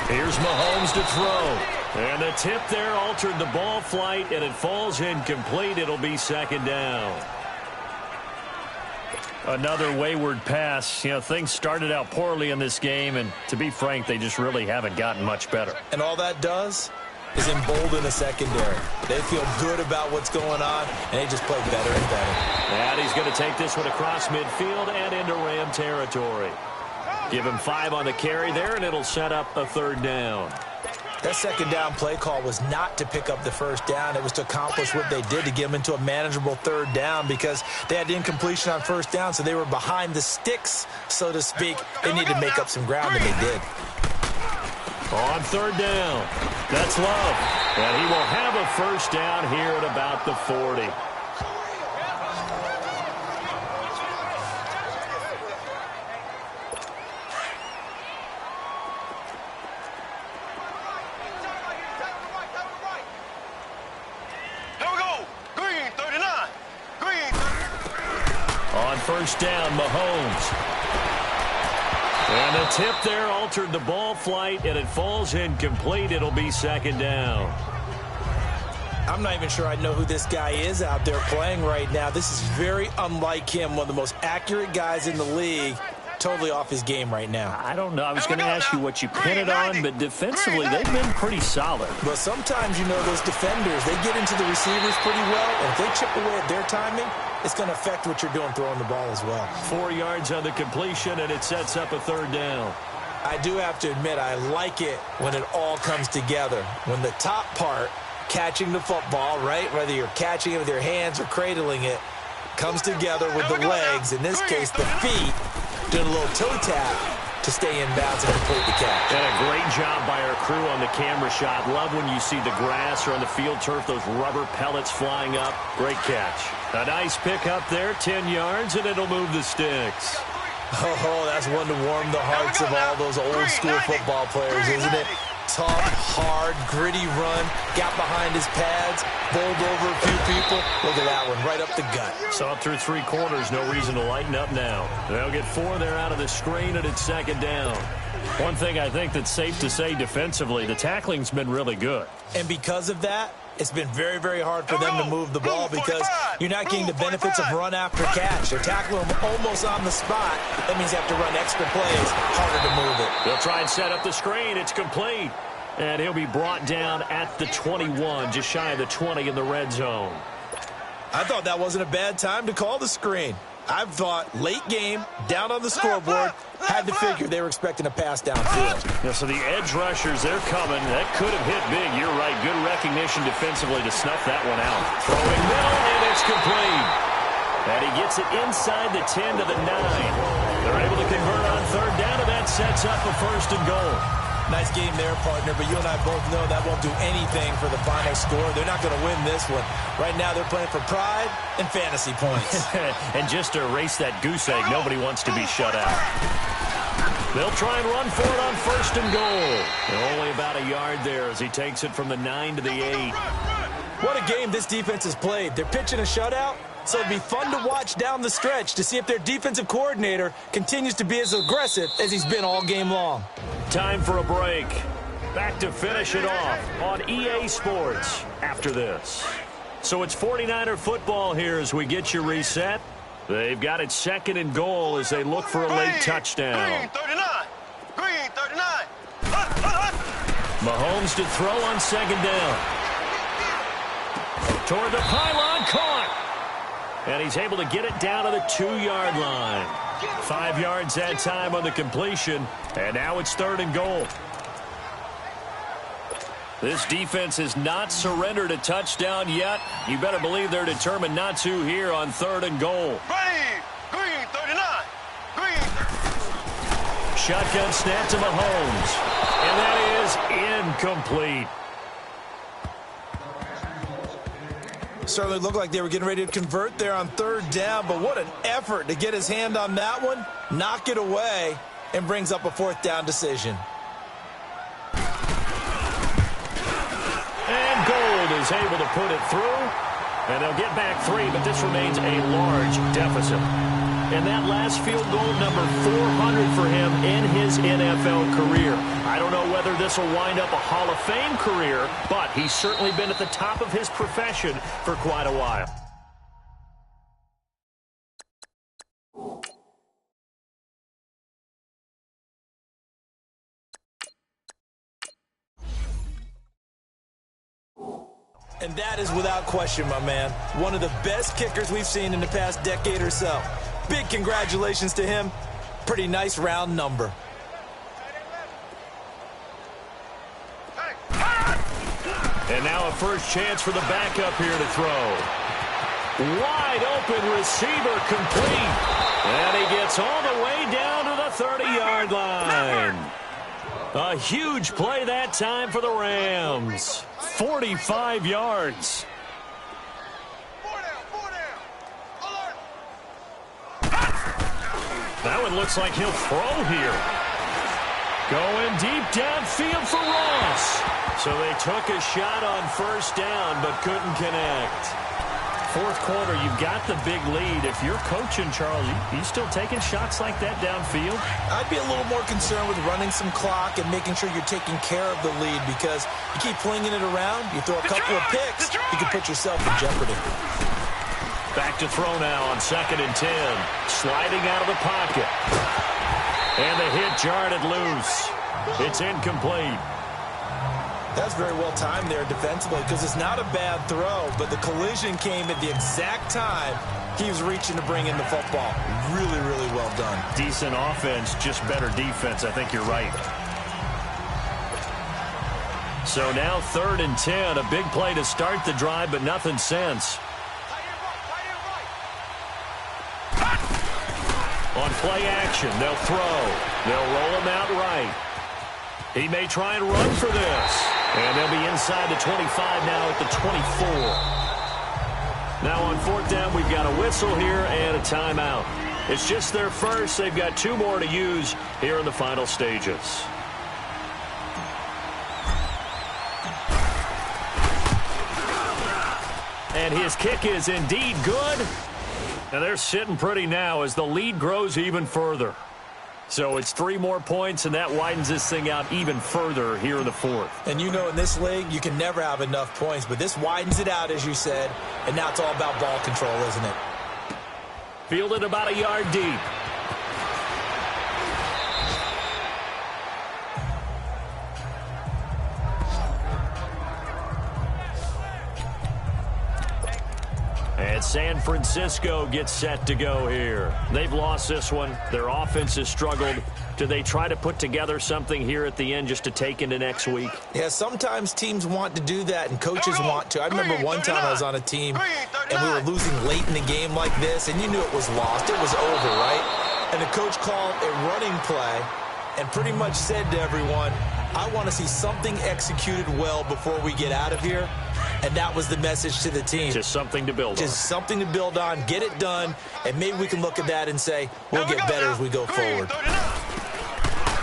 Speaker 3: Here's Mahomes to throw. And the tip there altered the ball flight, and it falls incomplete. It'll be 2nd down. Another wayward pass. You know, things started out poorly in this game, and to be frank, they just really haven't gotten much better.
Speaker 4: And all that does is embolden the secondary. They feel good about what's going on, and they just play better and better.
Speaker 3: And he's going to take this one across midfield and into Ram territory. Give him 5 on the carry there, and it'll set up a 3rd down.
Speaker 4: That 2nd down play call was not to pick up the 1st down. It was to accomplish what they did to get them into a manageable 3rd down because they had incompletion on 1st down, so they were behind the sticks, so to speak. They needed to make up some ground, and they did.
Speaker 3: On 3rd down, that's Love. And he will have a 1st down here at about the 40.
Speaker 5: Here we go. Green 39. Green 39.
Speaker 3: On 1st down, Mahomes. And the tip there altered the ball flight, and it falls incomplete. It'll be second down.
Speaker 4: I'm not even sure I know who this guy is out there playing right now. This is very unlike him, one of the most accurate guys in the league. Totally off his game right now.
Speaker 8: I don't know. I was going to ask you what you pin it on, but defensively, they've been pretty solid.
Speaker 4: But sometimes, you know, those defenders, they get into the receivers pretty well, and if they chip away at their timing, it's going to affect what you're doing throwing the ball as well.
Speaker 3: 4 yards on the completion, and it sets up a third down.
Speaker 4: I do have to admit, I like it when it all comes together. When the top part, catching the football, right, whether you're catching it with your hands or cradling it, comes together with the legs, in this case the feet, doing a little toe tap to stay in bounds and complete the catch.
Speaker 3: And a great job by our crew on the camera shot. Love when you see the grass or on the field turf, those rubber pellets flying up. Great catch. A nice pick up there, 10 yards, and it'll move the sticks.
Speaker 4: Oh, that's one to warm the hearts of all those old school football players, isn't it? Tough, hard, gritty run, got behind his pads, bowled over a few people. Look at that one, right up the gut.
Speaker 3: Saw through 3 quarters, no reason to lighten up now. They'll get 4 there out of the screen, and it's second down.
Speaker 8: One thing I think that's safe to say defensively, the tackling's been really good.
Speaker 4: And because of that, it's been very, very hard for them to move the ball because you're not getting the benefits of run after catch. They're tackling them almost on the spot. That means they have to run extra plays, harder to move it.
Speaker 3: They'll try and set up the screen. It's complete. And he'll be brought down at the 21, just shy of the 20 in the red zone.
Speaker 4: I thought that wasn't a bad time to call the screen. I thought late game, down on the scoreboard, had to figure they were expecting a pass downfield.
Speaker 8: Yeah, so the edge rushers, they're coming. That could have hit big. You're right. Good recognition defensively to snuff that one out.
Speaker 3: Throwing middle, and it's complete. And he gets it inside the 10 to the 9. They're able to convert on third down, and that sets up a first and goal.
Speaker 4: Nice game there, partner, but you and I both know that won't do anything for the final score. They're not going to win this one. Right now, they're playing for pride and fantasy points.
Speaker 8: And just to erase that goose egg, nobody wants to be shut out.
Speaker 3: They'll try and run for it on first and goal. They're only about a yard there as he takes it from the 9 to the 8.
Speaker 4: What a game this defense has played. They're pitching a shutout, so it'd be fun to watch down the stretch to see if their defensive coordinator continues to be as aggressive as he's been all game long.
Speaker 3: Time for a break. Back to finish it off on EA Sports after this. So it's 49er football here as we get you reset. They've got it second and goal as they look for a late touchdown.
Speaker 5: Green 39. Green 39.
Speaker 3: Mahomes to throw on second down. Toward the pylon, caught. And he's able to get it down to the 2-yard line. 5 yards that time on the completion. And now it's third and goal. This defense has not surrendered a touchdown yet. You better believe they're determined not to here on third and goal.
Speaker 5: Ready. Green 39. Green.
Speaker 3: Shotgun snap to Mahomes. And that is incomplete.
Speaker 4: Certainly looked like they were getting ready to convert there on third down, but what an effort to get his hand on that one, knock it away, and brings up a fourth down decision.
Speaker 3: And Gold is able to put it through, and they'll get back 3, but this remains a large deficit. And that last field goal, number 400 for him in his NFL career. I don't know whether this will wind up a Hall of Fame career, but he's certainly been at the top of his profession for quite a while.
Speaker 4: And that is without question, my man, one of the best kickers we've seen in the past decade or so. Big congratulations to him. Pretty nice round number.
Speaker 3: And now a first chance for the backup here to throw. Wide open receiver complete. And he gets all the way down to the 30-yard line. A huge play that time for the Rams. 45 yards. That one looks like he'll throw here. Going deep downfield for Ross. So they took a shot on first down but couldn't connect. fourth quarter, you've got the big lead. If you're coaching, Charles, you still taking shots like that downfield?
Speaker 4: I'd be a little more concerned with running some clock and making sure you're taking care of the lead, because you keep flinging it around, you throw a couple of picks, you can put yourself in jeopardy.
Speaker 3: Back to throw now on 2nd and 10. Sliding out of the pocket. And the hit jarred it loose. It's incomplete.
Speaker 4: That's very well timed there defensively, because it's not a bad throw, but the collision came at the exact time he was reaching to bring in the football. Really, really well done.
Speaker 3: Decent offense, just better defense. I think you're right. So now 3rd and 10. A big play to start the drive, but nothing since. On play action, they'll throw. They'll roll him out right. He may try and run for this. And they'll be inside the 25 now at the 24. Now on 4th down, we've got a whistle here and a timeout. It's just their first. They've got 2 more to use here in the final stages. And his kick is indeed good. And they're sitting pretty now as the lead grows even further. So it's 3 more points, and that widens this thing out even further here in the 4th.
Speaker 4: And you know, in this league, you can never have enough points, but this widens it out, as you said, and now it's all about ball control, isn't it?
Speaker 3: Fielded about a yard deep. And San Francisco gets set to go here. They've lost this one. Their offense has struggled. Do they try to put together something here at the end just to take into next week?
Speaker 4: Yeah, sometimes teams want to do that and coaches want to. I remember one time I was on a team and we were losing late in the game like this, and you knew it was lost. It was over, right? And the coach called a running play and pretty much said to everyone, I want to see something executed well before we get out of here. And that was the message to the team.
Speaker 3: Just something to build on.
Speaker 4: Just something to build on, get it done, and maybe we can look at that and say, we'll get better as we go forward.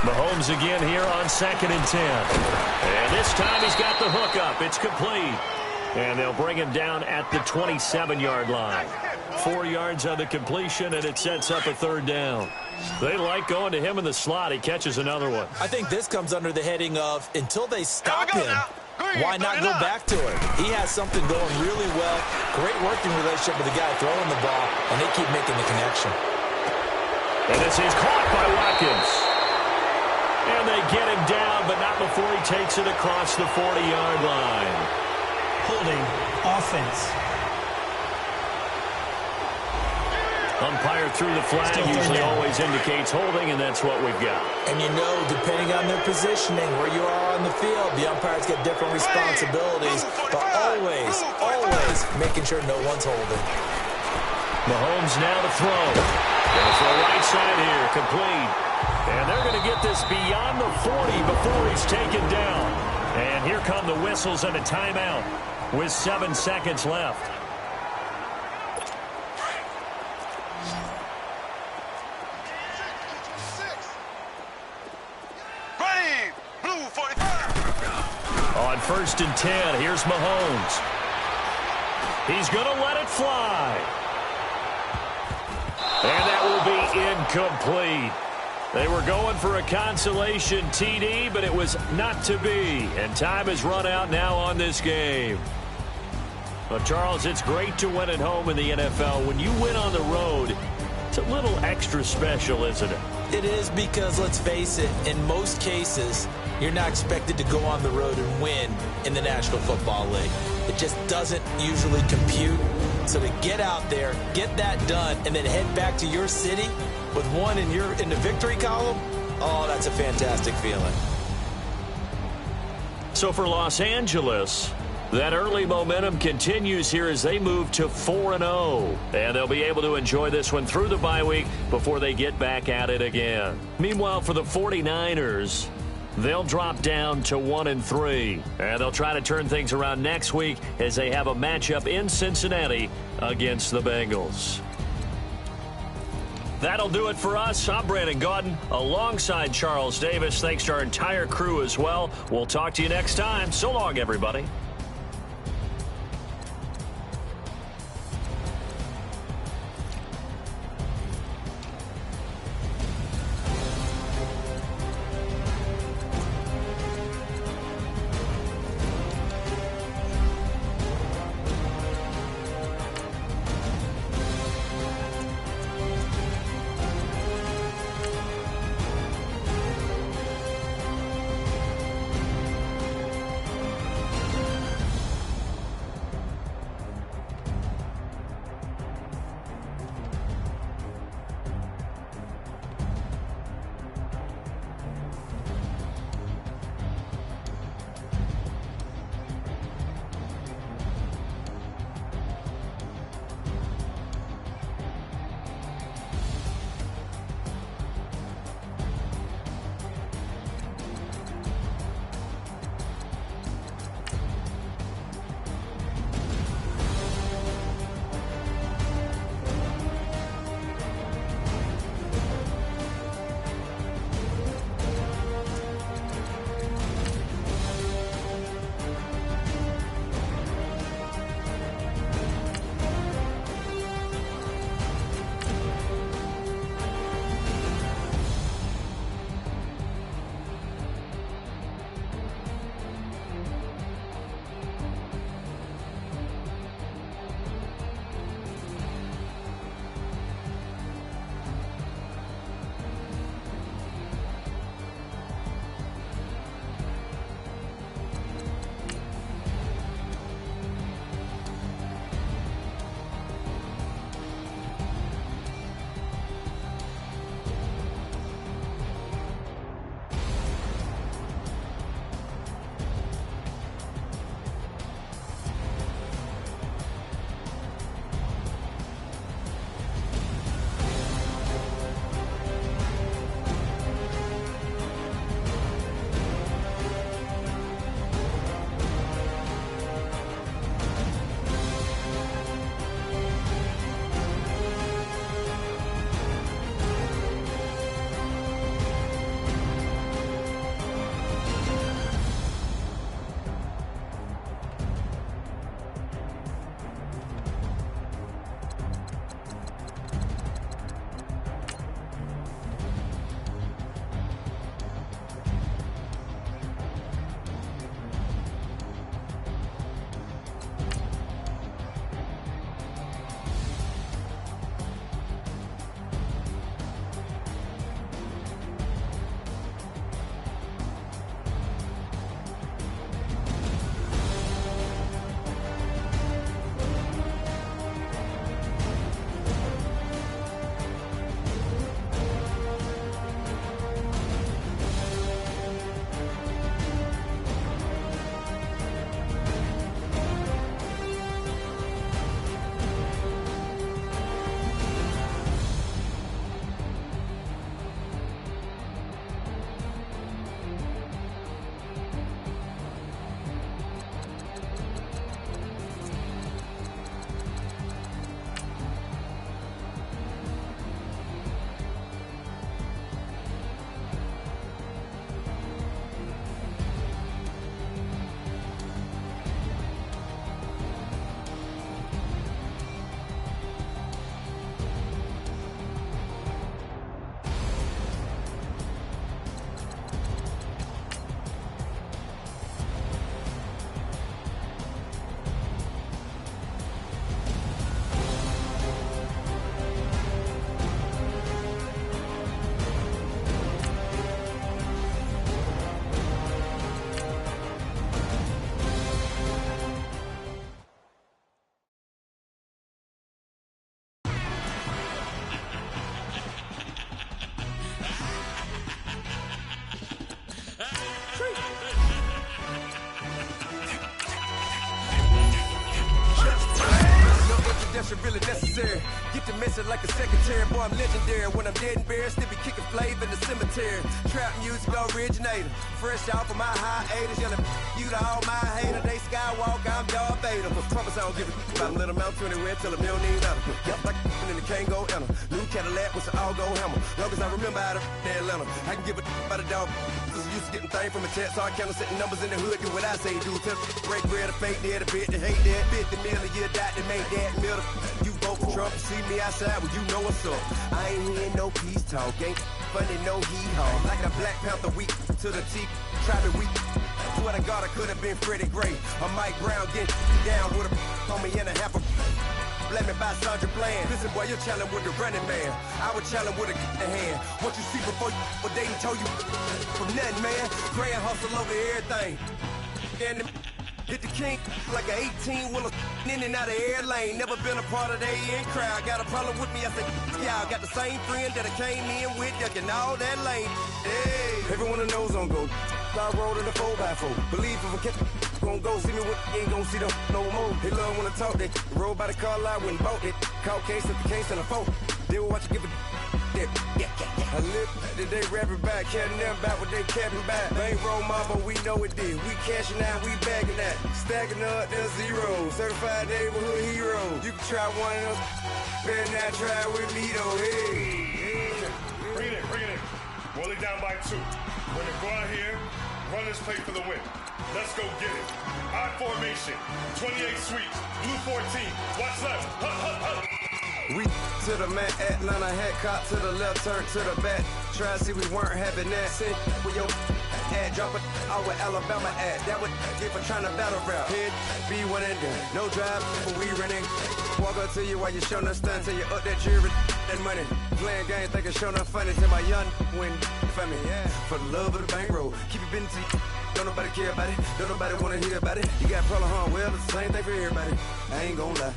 Speaker 3: Mahomes again here on 2nd and 10. And this time he's got the hook up. It's complete. And they'll bring him down at the 27-yard line. 4 yards on the completion, and it sets up a 3rd down. They like going to him in the slot. He catches another one.
Speaker 4: I think this comes under the heading of, until they stop him, why not go back to it? He has something going really well. Great working relationship with the guy throwing the ball, and they keep making the connection.
Speaker 3: And this is caught by Watkins. And they get him down, but not before he takes it across the 40-yard line.
Speaker 7: Holding offense.
Speaker 3: Umpire through the flag usually always indicates holding, and that's what we've got.
Speaker 4: And you know, depending on their positioning, where you are on the field, the umpires get different responsibilities, but always making sure no one's holding.
Speaker 3: Mahomes now to throw. Going for a right side here, complete. And they're going to get this beyond the 40 before he's taken down. And here come the whistles and a timeout with 7 seconds left. On 1st and 10, here's Mahomes. He's going to let it fly. And that will be incomplete. They were going for a consolation TD, but it was not to be. And time has run out now on this game. Well, Charles, it's great to win at home in the NFL. When you win on the road, it's a little extra special, isn't it?
Speaker 4: It is, because, let's face it, in most cases, you're not expected to go on the road and win in the National Football League. It just doesn't usually compute. So to get out there, get that done, and then head back to your city with one in the victory column, oh, that's a fantastic feeling.
Speaker 3: So for Los Angeles, that early momentum continues here as they move to 4-0. And they'll be able to enjoy this one through the bye week before they get back at it again. Meanwhile, for the 49ers, they'll drop down to 1-3. And they'll try to turn things around next week as they have a matchup in Cincinnati against the Bengals. That'll do it for us. I'm Brandon Gaudin alongside Charles Davis. Thanks to our entire crew as well. We'll talk to you next time. So long, everybody.
Speaker 10: pressure really necessary. Get the message like a secretary, boy, I'm legendary. When I'm dead and buried, still be kicking flavor in the cemetery. Trap music originator, fresh off of my hiatus. Yelling, you to all my haters. They skywalk, I'm Darth Vader. Promise I don't give a about them. Let them out to anywhere, tell them they don't need nothing. Yep, like and the can't go enter. New Cadillac with an all-go hammer. Long as I remember how to Atlanta, I can give a about a dog. Used to getting things from a text, so I count setting numbers in the hood. Do what I say, do. Tell break bread, a fake dead, a bit to hate that. 50 million, you died to make that middle. You vote for Trump, you see me outside, well, you know what's up. I ain't hearing no peace talk, ain't funny, no hee-haw. Like a Black Panther week to the teeth, tribal week. Swear to God, I could have been Freddie Gray. Or Mike Brown getting down with a on me and a half a. Let me buy Sandra Bland. Listen, boy, you're challenging with the running man. I would challenge with a hand. What you see before you, what they told you from nothing, man. Grand hustle over everything. And hit the king like an 18-wheeler in and out of air lane. Never been a part of the in crowd. Got a problem with me, I said, y'all got the same friend that I came in with, ducking all that lane. Hey, everyone knows on go. I rolled in the 4x4. Believe if I kept gon' go see me with ain't gon' see them no more. They love when I talk, they roll by the car lot, went and bought it. Caught case at the case and a phone. They will watch you give a I live that they rapping back, caring them back what they capping back. Bankroll mama, we know it did. We cashing out, we bagging that. Stacking up, there's zero. Certified neighborhood hero. You can try one of them, better not try with me though. Hey.
Speaker 11: Bring it in. Roll it down by 2. We're gonna go out here, run this play for the win. Let's go get it. I formation, 28 sweeps, blue 14. Watch left. Hup.
Speaker 10: We to the man, Atlanta hat caught to the left, turn to the back. Try to see we weren't having that. Sit with your ad, drop it out with Alabama ad. That would get for trying to battle rap. Head, be one and done. No drive, but we running. Walk up to you while you showing us stun. Till you up that jury, that money. Playing games, thinking showing up funny. Till my young win for me. Yeah. For the love of the bankroll. Keep it busy. Don't nobody care about it. Don't nobody wanna hear about it. You got a problem, huh? Well, it's the same thing for everybody. I ain't gon' lie.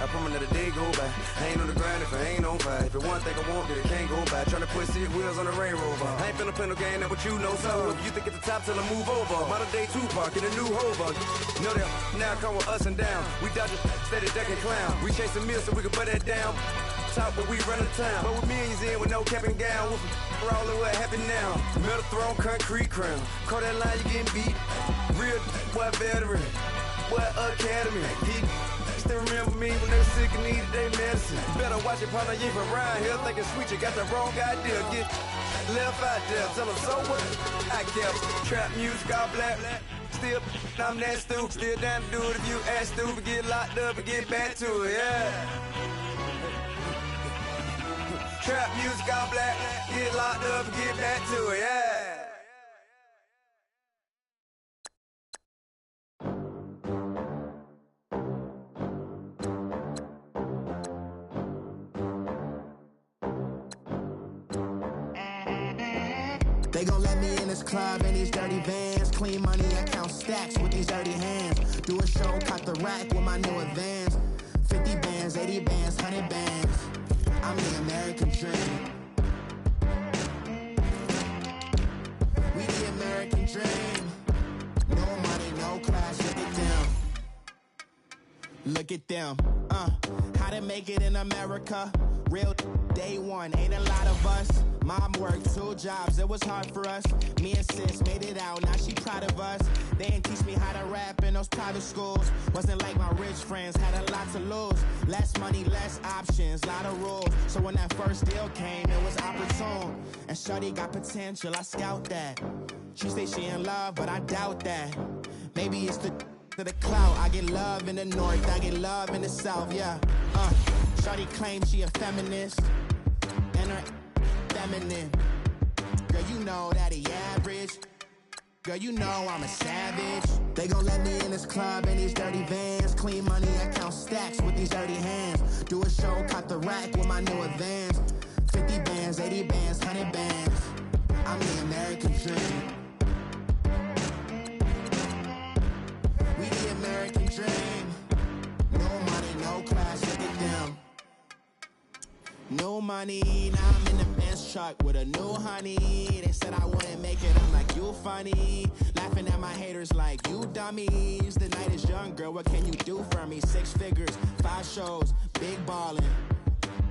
Speaker 10: I promise that a day go by. I ain't on the grind if I ain't on fire. If it one thing I want, then it can't go by. Tryna put 6 wheels on the Range Rover. I ain't finna play no game, that what you know. So if you think it's the top, tell them move over. Modern day Tupac in a new Hover. Know that now come with us and down. We dodge a steady ducking clown. We chase a meal so we can put that down. Top, but we run the town. But with millions in with no cap and gown. We're all in what happened now. Metal throne, concrete crown. Call that line, you getting beat. Real what veteran. What academy. He still remember me when they were sick and needed their medicine. Better watch it, partner, you from around here thinking sweet, you got the wrong idea. Get left out there, tell them so what I kept. Trap music, all black. Still, I'm that stupid. Still down to do it if you ask stupid. Get locked up and get back to it, yeah. Trap music, all black. Get locked up and get back to it, yeah.
Speaker 12: They gon' let me in this club in these dirty vans. Clean money, I count stacks with these dirty hands. Do a show, cut the rack with my new advance. 50 bands, 80 bands, 100 bands. I'm the American dream. We the American dream. No money, no class, look at them. Look at them, how to make it in America. Real day one, ain't a lot of us. Mom worked 2 jobs, it was hard for us. Me and sis made it out, now she proud of us. They didn't teach me how to rap in those private schools. Wasn't like my rich friends, had a lot to lose. Less money, less options, lot of rules. So when that first deal came, it was opportune. And shorty got potential, I scout that. She say she in love, but I doubt that. Maybe it's to the clout. I get love in the north, I get love in the south, yeah. Shorty claims she a feminist, and her feminine. Girl, you know that he average. Girl, you know I'm a savage. They gon' let me in this club in these dirty vans. Clean money, I count stacks with these dirty hands. Do a show, cut the rack with my new advance. 50 bands, 80 bands, 100 bands. I'm the American dream. We the American dream. No money, no class, look at them. No money, now I'm in the Benz truck with a new honey. They said I wouldn't make it, I'm like, you funny. Now Laughing at my haters like, you dummies. The night is young, girl, what can you do for me? 6 figures, 5 shows, big ballin'.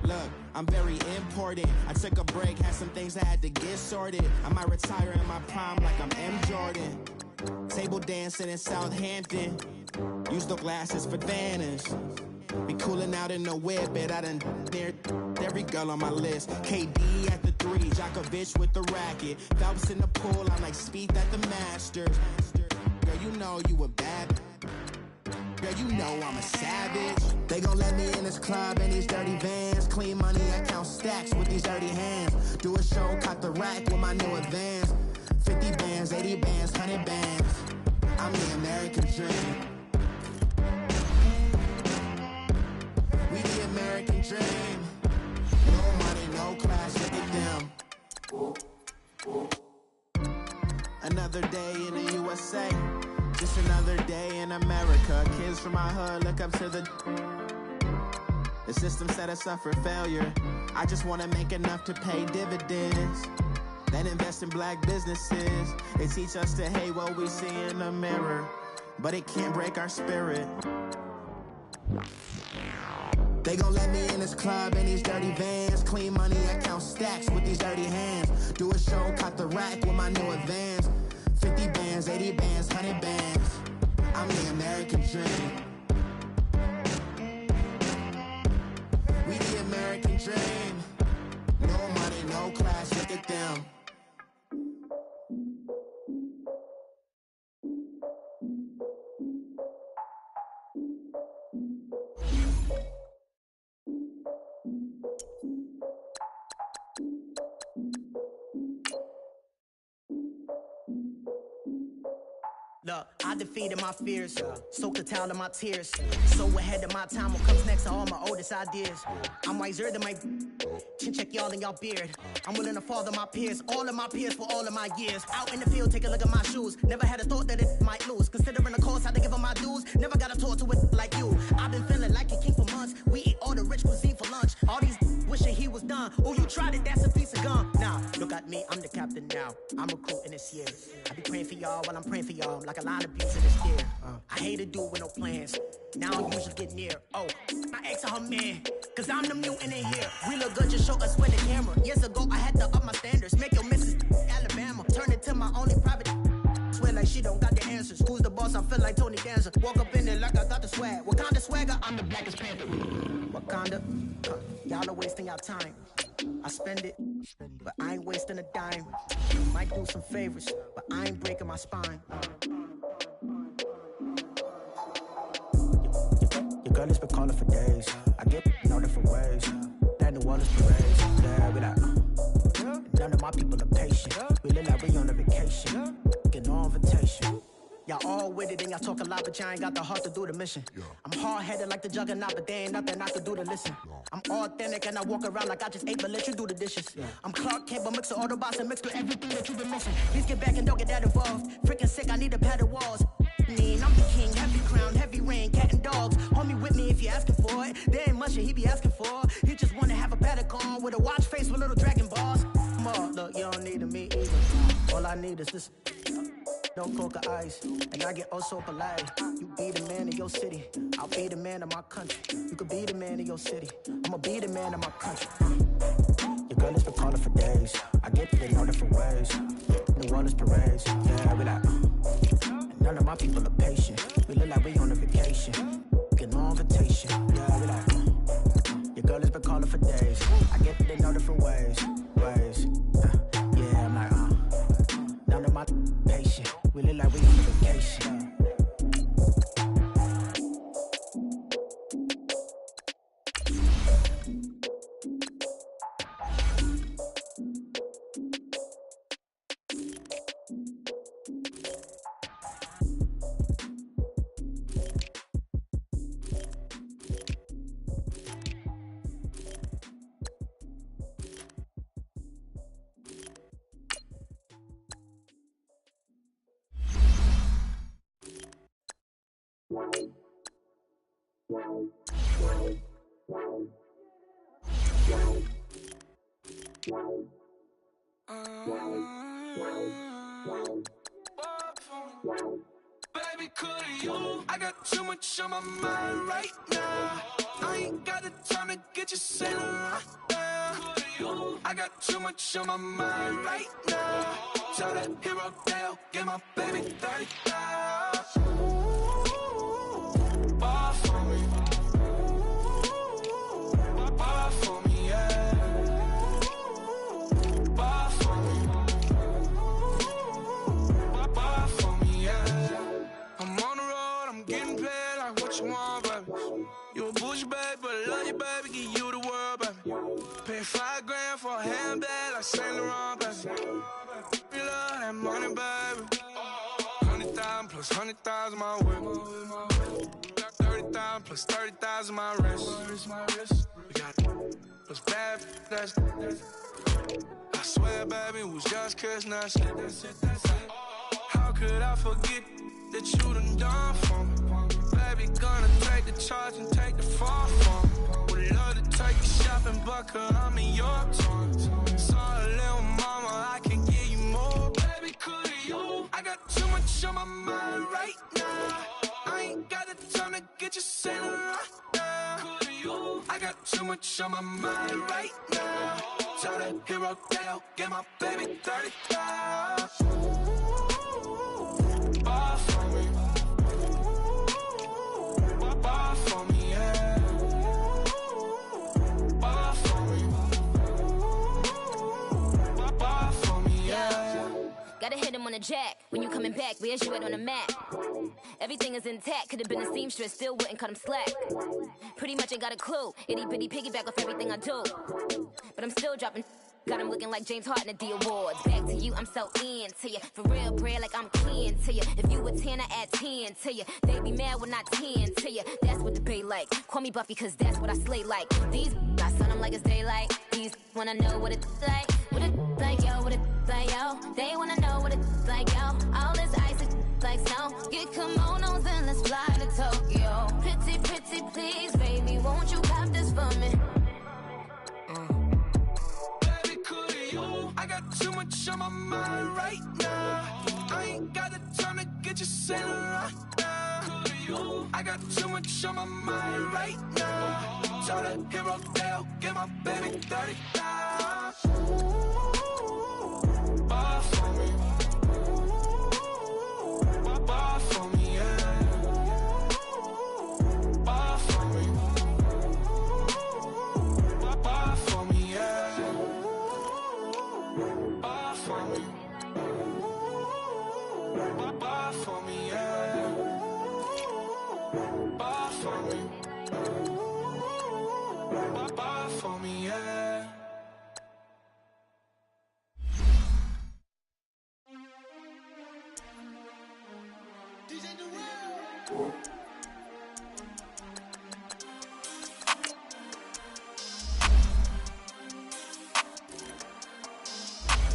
Speaker 12: Look, I'm very important. I took a break, had some things I had to get sorted. I might retire in my prime like I'm M. Jordan. Table dancing in Southampton. Use the glasses for Vanish. Be cooling out in the whip, but I done near every girl on my list. KD at the 3, Djokovic with the racket. Phelps in the pool, I'm like Spieth at the Masters. Girl, you know you a bad. Girl, you know I'm a savage. They gon' let me in this club in these dirty vans. Clean money, I count stacks with these dirty hands. Do a show, caught the rack with my new advance. 50 bands, 80 bands, 100 bands. I'm the American dream. We the American dream. No money, no class, look at them. Another day in the USA. Just another day in America. Kids from my hood look up to the system set us up for failure. I just want to make enough to pay dividends, then invest in black businesses. They teach us to hate what we see in the mirror, but it can't break our spirit. They gon' let me in this club in these dirty vans. Clean money, I count stacks with these dirty hands. Do a show, caught the rack with my new advance. 50 bands, 80 bands, 100 bands. I'm the American dream. We the American dream. No money, no class, look at them.
Speaker 13: Look, I defeated my fears, soaked the towel in my tears. So ahead of my time, what comes next are all my oldest ideas. I'm wiser than my chin check y'all in y'all beard. I'm willing to father my peers, all of my peers for all of my years. Out in the field, take a look at my shoes. Never had a thought that it might lose. Considering the cost, had to give them my dues. Never got a talk to it like you. I've been feeling like a king for months. We eat all the rich cuisine for lunch. All these wishing he was done. Oh, you tried it, that's a piece of gum. Now, look at me, I'm the captain now. I'm recruiting this year. I be praying for y'all while I'm praying for y'all. Like a line of beats in this year. I hate a dude with no plans. Now I usually get near. Oh, my ex and her man. Cause I'm the mutant in here. We look good, just show us with the camera. Years ago, I had to up my standards. Make your missus Alabama. Turn it to my only private. Swear like she don't got the answers. Who's the boss? I feel like Tony Danza. Walk up in there like I got the swag. What kind of swagger? I'm the blackest panther. Wakanda. Y'all are wasting your time. I spend it, but I ain't wasting a dime. Might do some favors, but I ain't breaking my spine. Your girl has been calling for days. I get in all different ways. That New Orleans parades. Yeah, we like, none of my people are patient. We live like we on a vacation. Get no invitation. Y'all all with it and y'all talk a lot, but y'all ain't got the heart to do the mission. I'm hard-headed like the juggernaut, but there ain't nothing I can do to listen. I'm authentic and I walk around like I just ate, but let you do the dishes. I'm Clark Kent, but mix with Autobots and mix with everything that you've been missing. Please get back and don't get that involved. Freaking sick, I need a padded walls. I'm the king, heavy crown, heavy rain, cat and dogs. Homie with me if you're asking for it. There ain't much that he be asking for. He just wanna have a paddock on with a watch face with little dragon balls. Look, you don't need a me either. All I need is this. No coca ice, and I get oh so polite. You be the man of your city, I'll be the man of my country. You could be the man of your city, I'ma be the man of my country. Your girl has been calling for days. I get it in all different ways. New Orleans parades, yeah, we like. None of my people are patient. We look like we on a vacation. Get no invitation, yeah, we like. Your girl has been calling for days. I get it in all different ways. Yeah, I'm like, none of my patient. We look like we on a vacation.
Speaker 12: too much on my mind right now. I ain't got the time to get you sailing right now. I got too much on my mind right now. Tell that hero Dale, get my baby 30,000. Ball for me. Ball for me, yeah. Ball for me. Ball for me, yeah. I'm on the road, I'm getting paid like what you want, baby. You a bougie, baby, but I love you, baby. Give you the world, baby. Pay $5 grand for a handbag like Saint Laurent, baby. You love that money, baby. 100,000 plus 100,000 my way. 30,000 plus 30,000 my wrist. We got plus bad, that's. I swear, baby, it was just kiss, that's it. How could I forget that you done for me? Baby, gonna take the charge and take the fall from me. Would love to take you shopping, but cause I'm in your town. Sorry, little mama, I can give you more. Baby, could you? I got too much on my mind right now. I ain't got the time to get you sailing right now. Could you? I got too much on my mind right now. Tell that hero Dale, get my baby 30,000. Ball for me. Ball for me, yeah. Ball for me. Ball for me, yeah.
Speaker 14: Gotta hit him on the jack. When you coming back, where's you at on the map? Everything is intact. Could've been a seamstress, still wouldn't cut him slack. Pretty much ain't got a clue. Itty bitty piggyback off everything I do. But I'm still dropping. Got him looking like James Harden at the awards. Back to you, I'm so into you. For real, bread, like I'm kin to you. If you a 10, I add 10 to you. They be mad when I 10 to you. That's what the bay like. Call me Buffy, cause that's what I slay like. These I son them like it's daylight. These wanna know what it's like. What it like, yo, what it like, yo. They wanna know what it's like, yo. All this ice is like snow. Get kimonos and let's fly to Tokyo. Pretty, pretty, please, baby, won't you cop this for me?
Speaker 12: I got too much on my mind right now. I ain't got the time to get you sailing right now. I got too much on my mind right now. Tell that hero Dale, get my baby 30,000. Ball for me. Ball for me, yeah. Ball for me. Ball for me, yeah. Ball for me. Ball for me, yeah. Ball for me. Ball for me, yeah. DJ Durrell.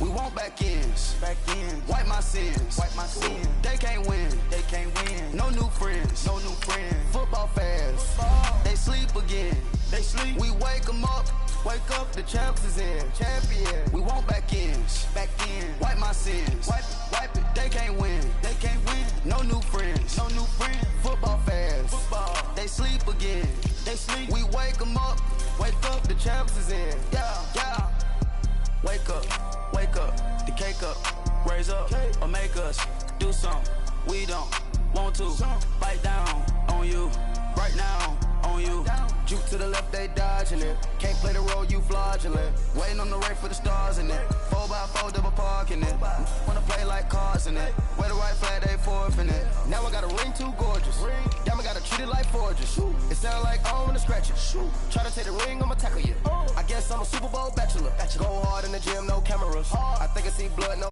Speaker 15: We want back ends. Wipe my sins. They can't win. No new friends. Football fans. They sleep again. We wake them up. The champs is in. We want back ends. Wipe my sins. Wipe it. They can't win. No new friends. Football fans. They sleep again. We wake them up. The champs is in. Yeah. Wake up, the cake up, raise up, or make us do something we don't want to. Bite down on you, right now on you. Juke to the left, they dodging it. Can't play the role, you fraudulent. Waiting on the right for the stars in it. 4x4 double parking it. Wanna play like cars in it. Wear the right flag, they forfeiting it. Now I got a ring too gorgeous. Damn, I gotta treat it like forges. It sound like I wanna scratch it. Try to take the ring, I'ma tackle you. I guess I'm a Super Bowl bachelor. Go hard in the gym, no cameras. I think I see blood, no.